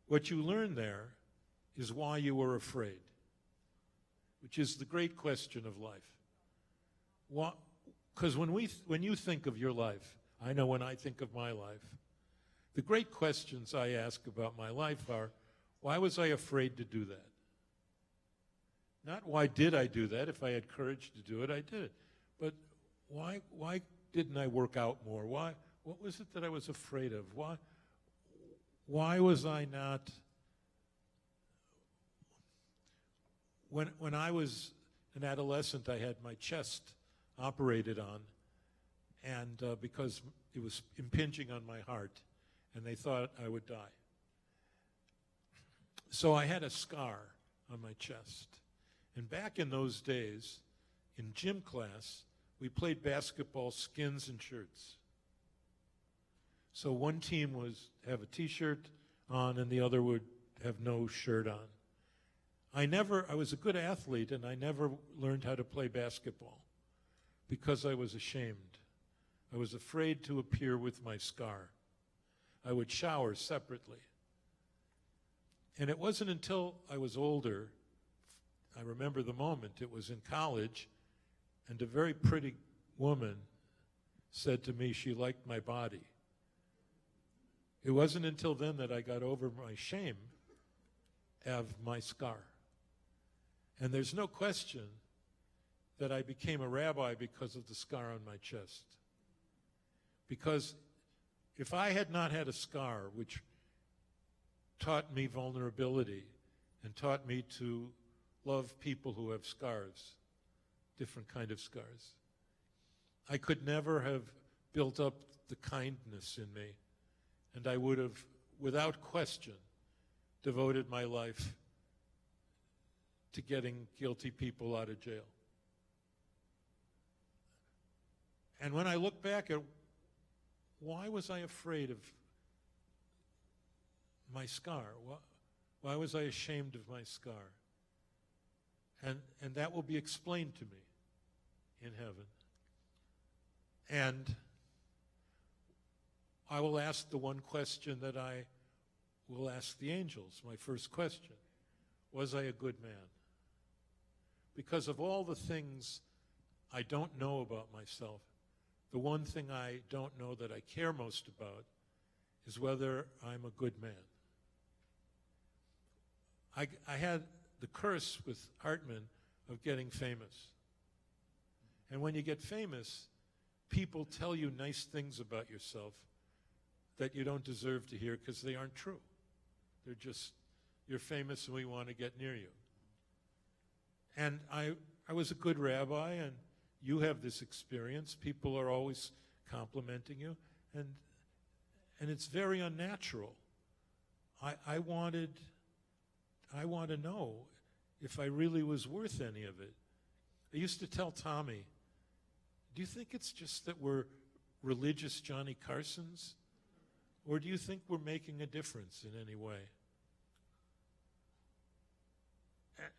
what you learn there is why you were afraid, which is the great question of life. Because when you think of your life, I know when I think of my life, the great questions I ask about my life are, why was I afraid to do that? Not why did I do that? If I had courage to do it, I did it. But why didn't I work out more? What was it that I was afraid of? Why was I not? When I was an adolescent, I had my chest operated on, and because it was impinging on my heart, and they thought I would die. So I had a scar on my chest. And back in those days, in gym class, we played basketball skins and shirts. So one team would have a T-shirt on and the other would have no shirt on. I was a good athlete, and I never learned how to play basketball because I was ashamed. I was afraid to appear with my scar. I would shower separately. And it wasn't until I was older, I remember the moment, it was in college, and a very pretty woman said to me she liked my body. It wasn't until then that I got over my shame of my scar. And there's no question that I became a rabbi because of the scar on my chest. Because if I had not had a scar, which taught me vulnerability and taught me to love people who have scars, different kind of scars, I could never have built up the kindness in me, and I would have, without question, devoted my life to getting guilty people out of jail. And when I look back at why was I afraid of my scar? Why was I ashamed of my scar? And that will be explained to me in heaven. And I will ask the one question that I will ask the angels, my first question. Was I a good man? Because of all the things I don't know about myself, the one thing I don't know that I care most about is whether I'm a good man. I had the curse with Hartman of getting famous. And when you get famous, people tell you nice things about yourself that you don't deserve to hear because they aren't true. They're just, you're famous and we want to get near you. And I was a good rabbi, and you have this experience. People are always complimenting you, and it's very unnatural. I want to know if I really was worth any of it. I used to tell Tommy, do you think it's just that we're religious Johnny Carsons? Or do you think we're making a difference in any way?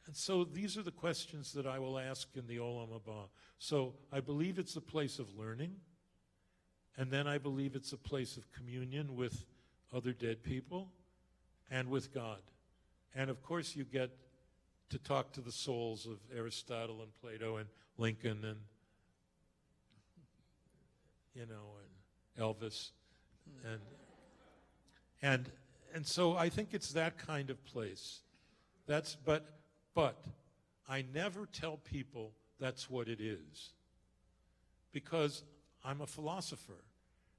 And so these are the questions that I will ask in the Olam Haba. So I believe it's a place of learning, And then I believe it's a place of communion with other dead people and with God. And of course you get to talk to the souls of Aristotle and Plato and Lincoln and, and Elvis. And so I think it's that kind of place. But I never tell people that's what it is. Because I'm a philosopher,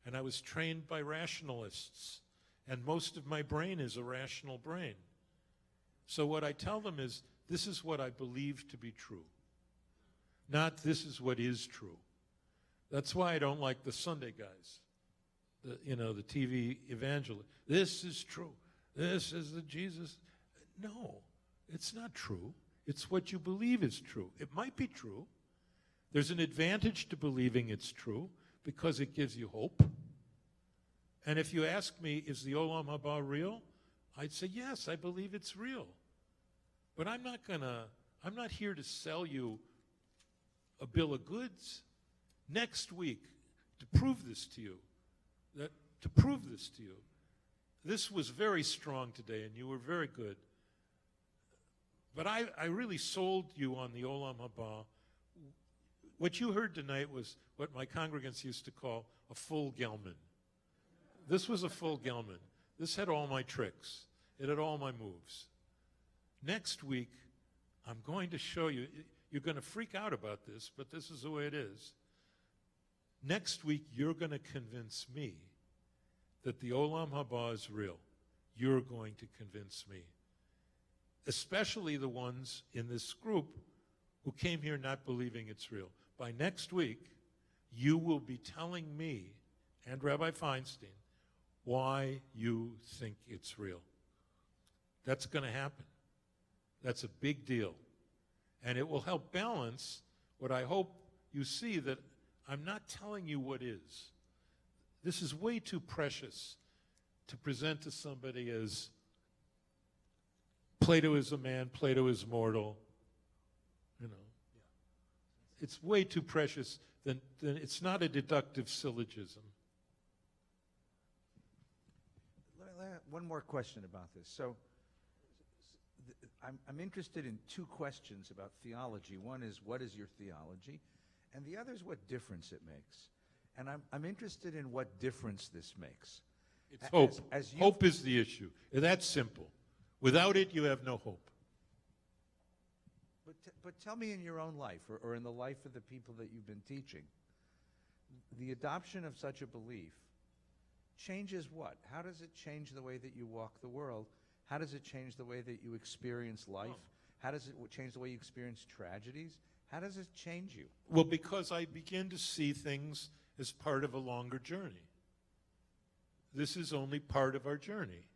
and I was trained by rationalists, and most of my brain is a rational brain. So what I tell them is, this is what I believe to be true, not this is what is true. That's why I don't like the Sunday guys, the TV evangelists. This is true. This is the Jesus. No, it's not true. It's what you believe is true. It might be true. There's an advantage to believing it's true because it gives you hope. And if you ask me, is the Olam Haba real? I'd say, yes, I believe it's real. But I'm not here to sell you a bill of goods. Next week, to prove this to you, this was very strong today, and you were very good. But I really sold you on the Olam Haba. What you heard tonight was what my congregants used to call a full Gellman. This was a full Gellman. This had all my tricks. It had all my moves. Next week, I'm going to show you. You're going to freak out about this, but this is the way it is. Next week, you're going to convince me that the Olam Haba is real. You're going to convince me. Especially the ones in this group who came here not believing it's real. By next week, you will be telling me and Rabbi Feinstein why you think it's real. That's going to happen. That's a big deal. And it will help balance what I hope you see, that I'm not telling you what is. This is way too precious to present to somebody as Plato is a man, Plato is mortal. It's way too precious. Then it's not a deductive syllogism. One more question about this. So I'm interested in two questions about theology. One is, what is your theology? And the other is what difference it makes. And I'm interested in what difference this makes. It's hope. Hope is the issue. That's simple. Without it, you have no hope. But tell me, in your own life, or in the life of the people that you've been teaching, the adoption of such a belief changes what? How does it change the way that you walk the world? How does it change the way that you experience life? How does it change the way you experience tragedies? How does it change you? Well, because I begin to see things as part of a longer journey. This is only part of our journey.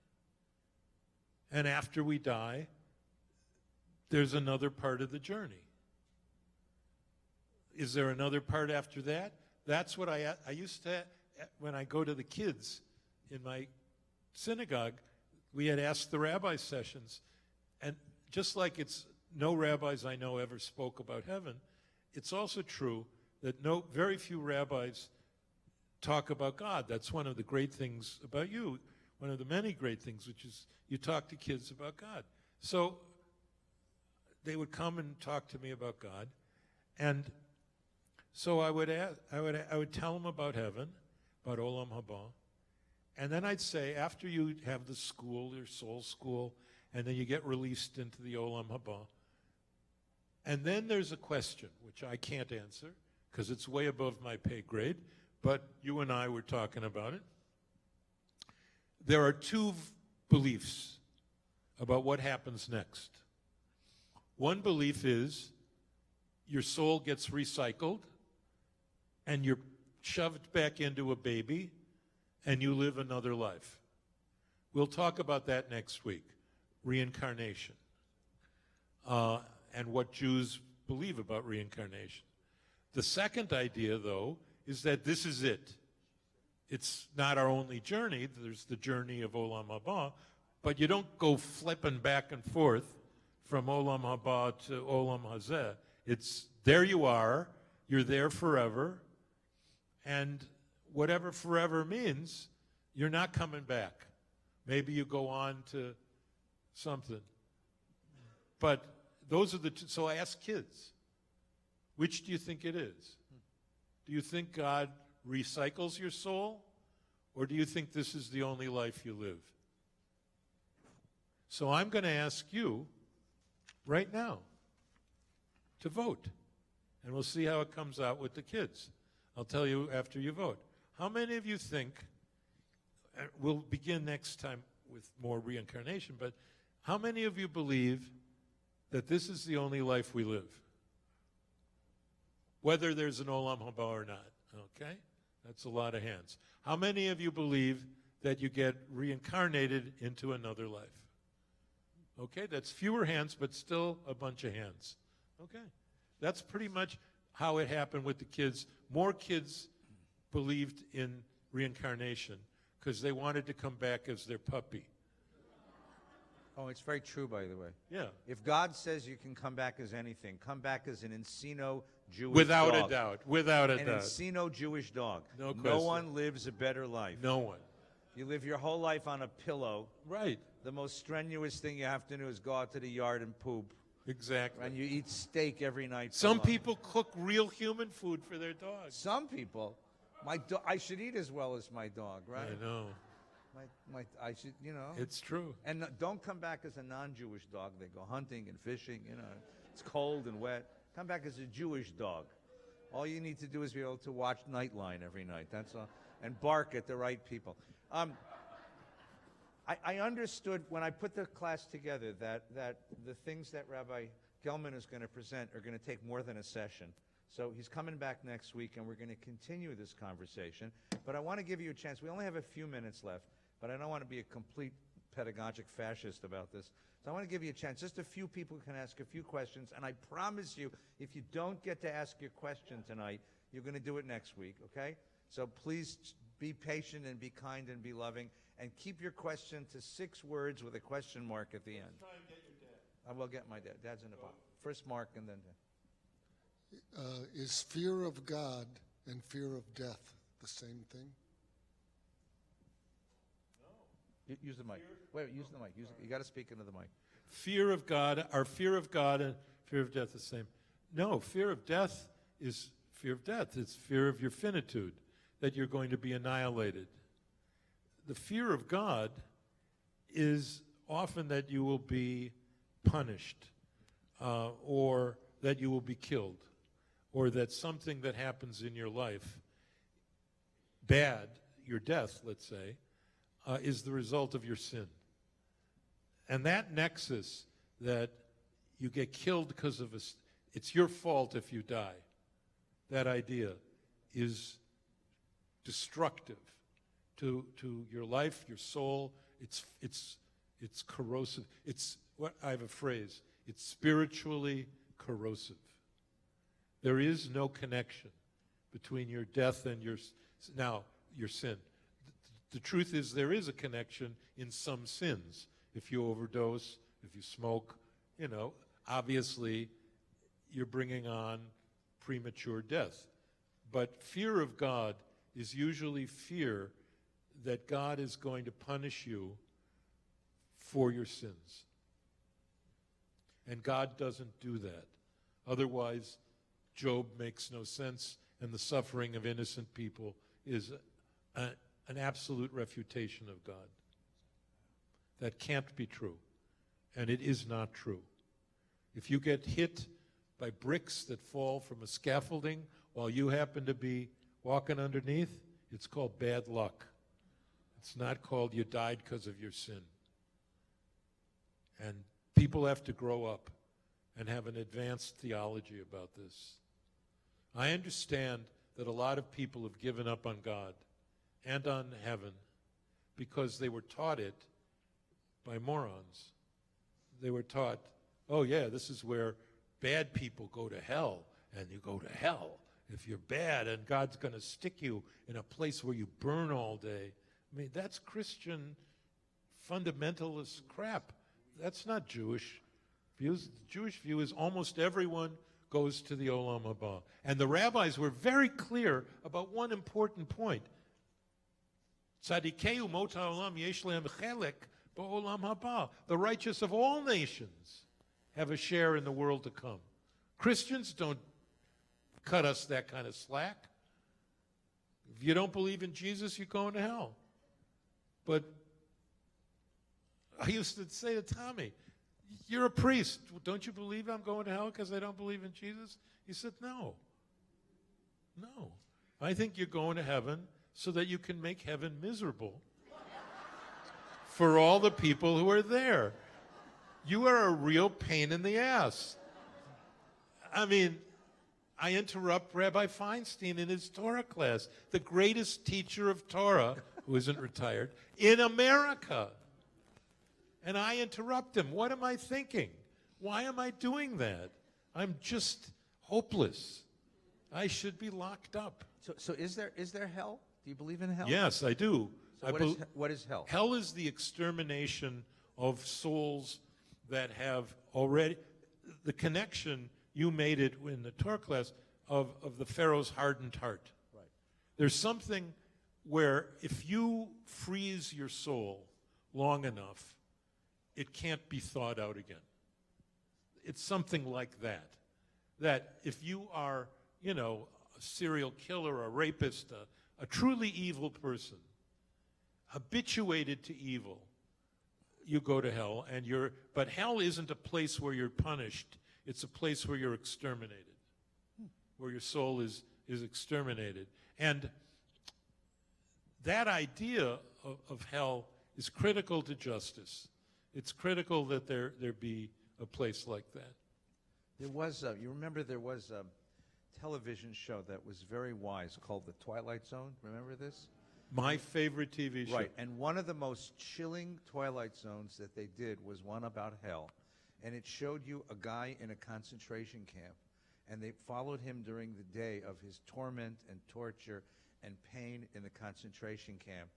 And after we die, there's another part of the journey. Is there another part after that? That's what I used to, when I go to the kids in my synagogue, we had asked the rabbi sessions, and just like it's no rabbis I know ever spoke about heaven, it's also true that very few rabbis talk about God. That's one of the great things about you, one of the many great things, which is you talk to kids about God. So they would come and talk to me about God, and so I would tell them about heaven, about Olam Haba, and then I'd say, after you have the school, your soul school, and then you get released into the Olam Haba, and then there's a question, which I can't answer, because it's way above my pay grade, but you and I were talking about it. There are two beliefs about what happens next. One belief is your soul gets recycled, and you're shoved back into a baby, and you live another life. We'll talk about that next week, reincarnation, and what Jews believe about reincarnation. The second idea, though, is that this is it. It's not our only journey. There's the journey of Olam Haba, but you don't go flipping back and forth from Olam Haba to Olam Hazeh. It's there you are. You're there forever. And whatever forever means, you're not coming back. Maybe you go on to something. But those are the two. So I ask kids, which do you think it is? Do you think God recycles your soul? Or do you think this is the only life you live? So I'm going to ask you right now to vote. And we'll see how it comes out with the kids. I'll tell you after you vote. How many of you think, we'll begin next time with more reincarnation, but how many of you believe that this is the only life we live? Whether there's an Olam Haba or not, okay? That's a lot of hands. How many of you believe that you get reincarnated into another life? Okay, that's fewer hands, but still a bunch of hands. Okay, that's pretty much how it happened with the kids. More kids believed in reincarnation because they wanted to come back as their puppy. Oh, it's very true, by the way. Yeah. If God says you can come back as anything, come back as an Encino Jewish Without dog. a doubt. Without a An doubt. Encino Jewish dog. No No question. one lives a better life. No one. You live your whole life on a pillow. Right. The most strenuous thing you have to do is go out to the yard and poop. Exactly. And you eat steak every night. for Some lunch. people cook real human food for their dogs. Some people. I should eat as well as my dog, right? I know. I should, you know. It's true. And don't come back as a non-Jewish dog. They go hunting and fishing, you know. It's cold and wet. Come back as a Jewish dog. All you need to do is be able to watch Nightline every night. That's all. And bark at the right people. I understood when I put the class together that the things that Rabbi Gellman is going to present are going to take more than a session. So he's coming back next week, and we're going to continue this conversation. But I want to give you a chance. We only have a few minutes left, but I don't want to be a complete pedagogic fascist about this. So I want to give you a chance. Just a few people can ask a few questions, and I promise you, if you don't get to ask your question tonight, you're going to do it next week, okay? So please be patient and be kind and be loving, and keep your question to 6 words with a question mark at the end. Try and get your dad. I will get my dad. Dad's in the bottom. First Marc and then Dad. Is fear of God and fear of death the same thing? Use the mic. Wait, use the mic. You got to speak into the mic. Fear of God, are fear of God and fear of death the same? No, fear of death is fear of death. It's fear of your finitude, that you're going to be annihilated. The fear of God is often that you will be punished, or that you will be killed, or that something that happens in your life, bad, your death, let's say, is the result of your sin. And that nexus that you get killed because of it's your fault if you die, that idea is destructive to your life, your soul. It's corrosive. I have a phrase. It's spiritually corrosive. There is no connection between your death and your sin. The truth is there is a connection in some sins. If you overdose, if you smoke, obviously you're bringing on premature death. But fear of God is usually fear that God is going to punish you for your sins. And God doesn't do that. Otherwise, Job makes no sense, and the suffering of innocent people is an absolute refutation of God. That can't be true, and it is not true. If you get hit by bricks that fall from a scaffolding while you happen to be walking underneath, it's called bad luck. It's not called you died because of your sin. And people have to grow up and have an advanced theology about this. I understand that a lot of people have given up on God and on heaven because they were taught it by morons. They were taught, oh yeah, this is where bad people go to hell, and you go to hell if you're bad, and God's going to stick you in a place where you burn all day. I mean, that's Christian fundamentalist crap. That's not Jewish views. The Jewish view is almost everyone goes to the Olam Haba. And the rabbis were very clear about one important point. Tzadikei umot ha'olam yesh lehem chelek ba'olam haba. The righteous of all nations have a share in the world to come. Christians don't cut us that kind of slack. If you don't believe in Jesus, you're going to hell. But I used to say to Tommy, you're a priest. Don't you believe I'm going to hell because I don't believe in Jesus? He said, no. No. I think you're going to heaven so that you can make heaven miserable for all the people who are there. You are a real pain in the ass. I mean, I interrupt Rabbi Feinstein in his Torah class, the greatest teacher of Torah, who isn't retired, in America. And I interrupt him. What am I thinking? Why am I doing that? I'm just hopeless. I should be locked up. So is there hell? Do you believe in hell? Yes, I do. So what is hell? Hell is the extermination of souls that have already, the connection, you made it in the Torah class, of the Pharaoh's hardened heart. Right. There's something where if you freeze your soul long enough, it can't be thawed out again. It's something like that. That if you are, a serial killer, a rapist, a truly evil person, habituated to evil, you go to hell, but hell isn't a place where you're punished. It's a place where you're exterminated, where your soul is exterminated. And that idea of hell is critical to justice. It's critical that there be a place like that. There was, you remember there was a television show that was very wise called The Twilight Zone. Remember this? My favorite TV show. Right, and one of the most chilling Twilight Zones that they did was one about hell. And it showed you a guy in a concentration camp, and they followed him during the day of his torment and torture and pain in the concentration camp.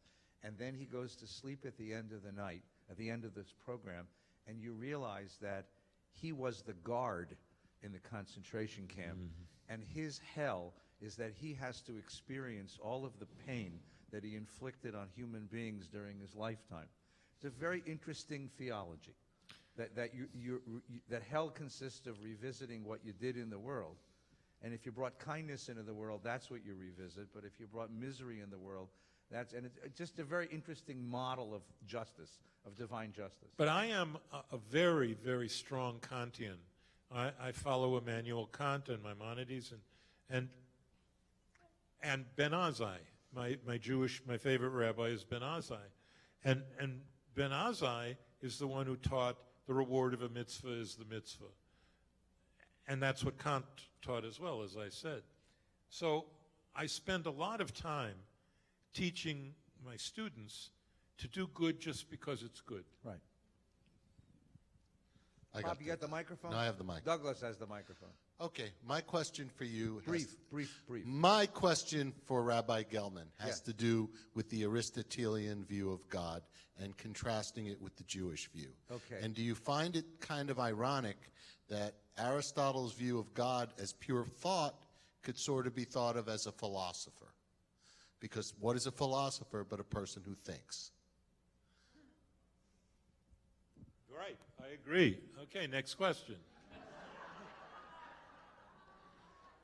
And then he goes to sleep at the end of the night, at the end of this program, and you realize that he was the guard in the concentration camp. Mm-hmm. And his hell is that he has to experience all of the pain that he inflicted on human beings during his lifetime. It's a very interesting theology, that hell consists of revisiting what you did in the world. And if you brought kindness into the world, that's what you revisit. But if you brought misery in the world, and it's just a very interesting model of justice, of divine justice. But I am a very, very strong Kantian. I follow Immanuel Kant and Maimonides and Ben Azai. My favorite rabbi is Ben Azai. And Ben Azai is the one who taught the reward of a mitzvah is the mitzvah. And that's what Kant taught as well, as I said. So I spend a lot of time teaching my students to do good just because it's good. Right. Bob, you got the microphone? No, I have the mic. Douglas has the microphone. Okay, my question for you Brief. My question for Rabbi Gellman has to do with the Aristotelian view of God and contrasting it with the Jewish view. Okay. And do you find it kind of ironic that Aristotle's view of God as pure thought could sort of be thought of as a philosopher? Because what is a philosopher but a person who thinks? Right, I agree. Okay, next question.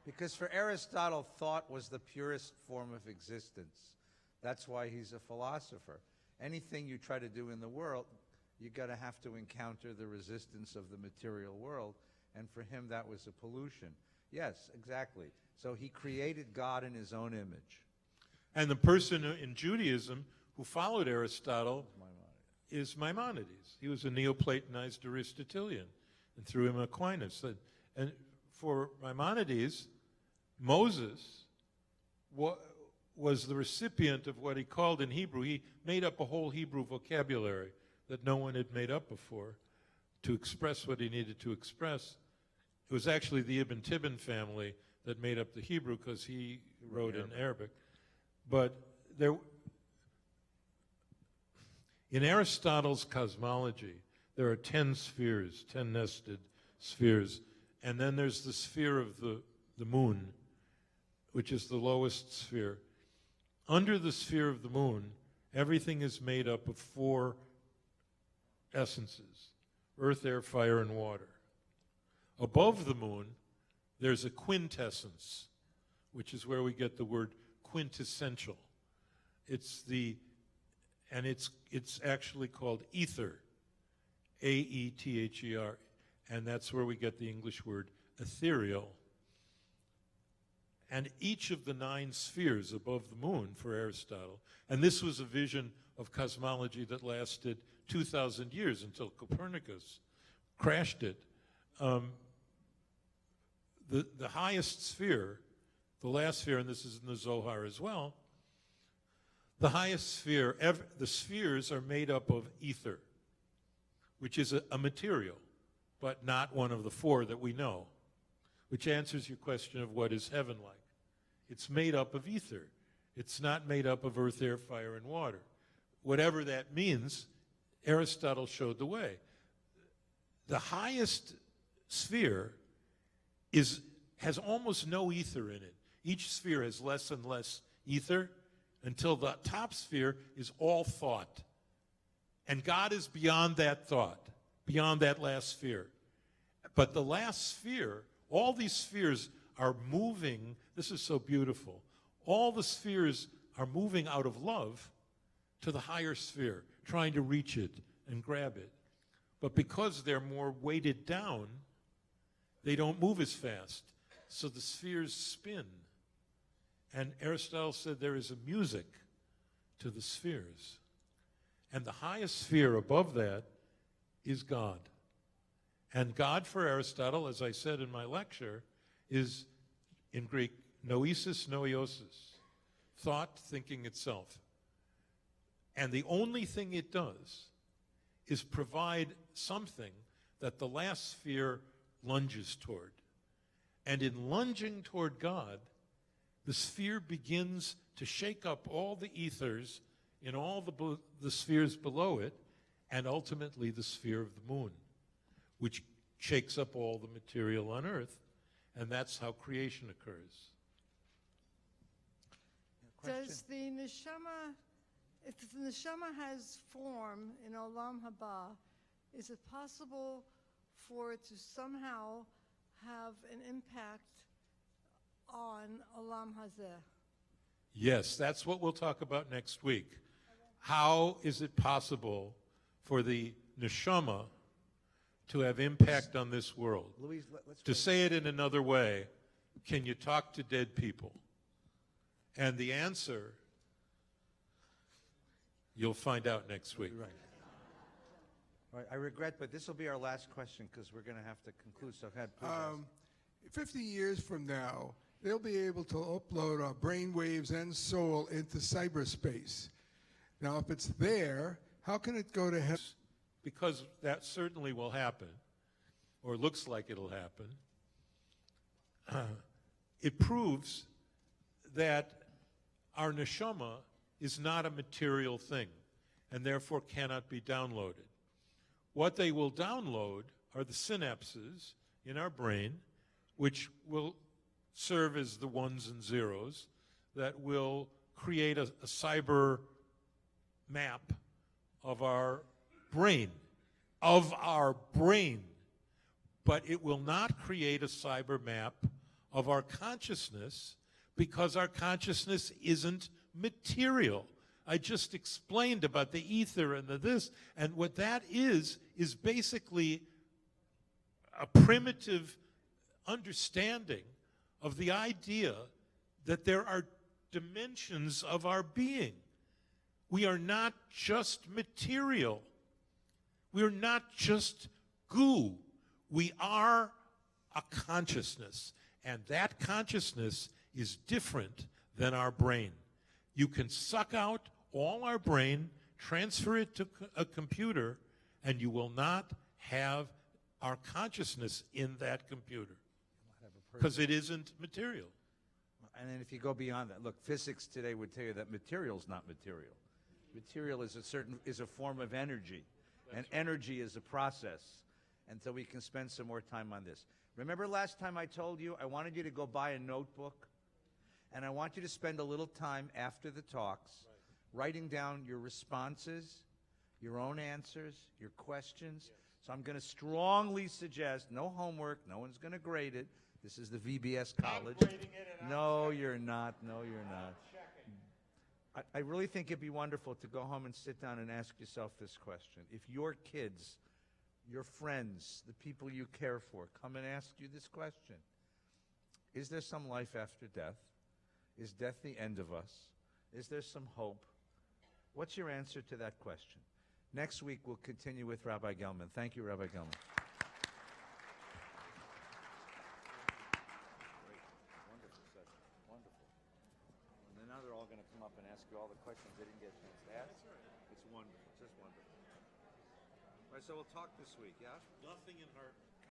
Because for Aristotle, thought was the purest form of existence. That's why he's a philosopher. Anything you try to do in the world, you're going to have to encounter the resistance of the material world. And for him, that was a pollution. Yes, exactly. So he created God in his own image. And the person in Judaism who followed Aristotle is Maimonides. He was a Neoplatonized Aristotelian, and through him Aquinas. And for Maimonides, Moses was the recipient of what he called in Hebrew. He made up a whole Hebrew vocabulary that no one had made up before to express what he needed to express. It was actually the Ibn Tibbon family that made up the Hebrew because he wrote in Arabic. But in Aristotle's cosmology, there are 10 spheres, 10 nested spheres. And then there's the sphere of the moon, which is the lowest sphere. Under the sphere of the moon, Everything is made up of 4 essences: earth, air, fire, and water. Above the moon, there's a quintessence, which is where we get the word quintessential. It's actually called ether, A-E-T-H-E-R, and that's where we get the English word ethereal. And each of the 9 spheres above the moon for Aristotle, and this was a vision of cosmology that lasted 2,000 years until Copernicus crashed it. The highest sphere, the last sphere, and this is in the Zohar as well, the highest sphere, the spheres are made up of ether, which is a material, but not one of the 4 that we know, which answers your question of what is heaven like. It's made up of ether. It's not made up of earth, air, fire, and water. Whatever that means, Aristotle showed the way. The highest sphere has almost no ether in it. Each sphere has less and less ether until the top sphere is all thought. And God is beyond that thought, beyond that last sphere. But the last sphere, all these spheres are moving. This is so beautiful. All the spheres are moving out of love to the higher sphere, trying to reach it and grab it. But because they're more weighted down, they don't move as fast. So the spheres spin. And Aristotle said there is a music to the spheres. And the highest sphere above that is God. And God for Aristotle, as I said in my lecture, is in Greek, noesis noiosis, thought thinking itself. And the only thing it does is provide something that the last sphere lunges toward. And in lunging toward God, the sphere begins to shake up all the ethers in all the spheres below it, and ultimately the sphere of the moon, which shakes up all the material on Earth, and that's how creation occurs. Does the neshama, if the neshama has form in Olam Haba, is it possible for it to somehow have an impact on Olam Hazeh? Yes, that's what we'll talk about next week. How is it possible for the neshama to have impact on this world? Louise, let's To say it in another way, can you talk to dead people? And the answer, you'll find out next week. Right. All right. I regret, but this will be our last question because we're going to have to conclude. So, go ahead, please. 50 years from now, they'll be able to upload our brainwaves and soul into cyberspace. Now, if it's there, how can it go to heaven? Because that certainly will happen, or looks like it'll happen. It proves that our neshama is not a material thing, and therefore cannot be downloaded. What they will download are the synapses in our brain, which will serve as the ones and zeros that will create a cyber map of our brain, but it will not create a cyber map of our consciousness because our consciousness isn't material. I just explained about the ether and the this, and what that is basically a primitive understanding of the idea that there are dimensions of our being. We are not just material. We are not just goo. We are a consciousness, and that consciousness is different than our brain. You can suck out all our brain, transfer it to a computer, and you will not have our consciousness in that computer because it isn't material. And then if you go beyond that, look, physics today would tell you that material is not material. Material is a form of energy, and energy is a process. And so we can spend some more time on this. Remember last time I told you I wanted you to go buy a notebook, and I want you to spend a little time after the talks writing down your responses, your own answers, your questions. So I'm going to strongly suggest no homework. No one's going to grade it. This is the VBS college. I'm grading it and No, you're not. No, you're not. I really think it'd be wonderful to go home and sit down and ask yourself this question. If your kids, your friends, the people you care for come and ask you this question, is there some life after death? Is death the end of us? Is there some hope? What's your answer to that question? Next week, we'll continue with Rabbi Gellman. Thank you, Rabbi Gellman. Great. Wonderful session. Wonderful. And then now they're all going to come up and ask you all the questions they didn't get a chance to ask. That's right. It's wonderful. Just wonderful. All right, so we'll talk this week, yeah? Nothing in her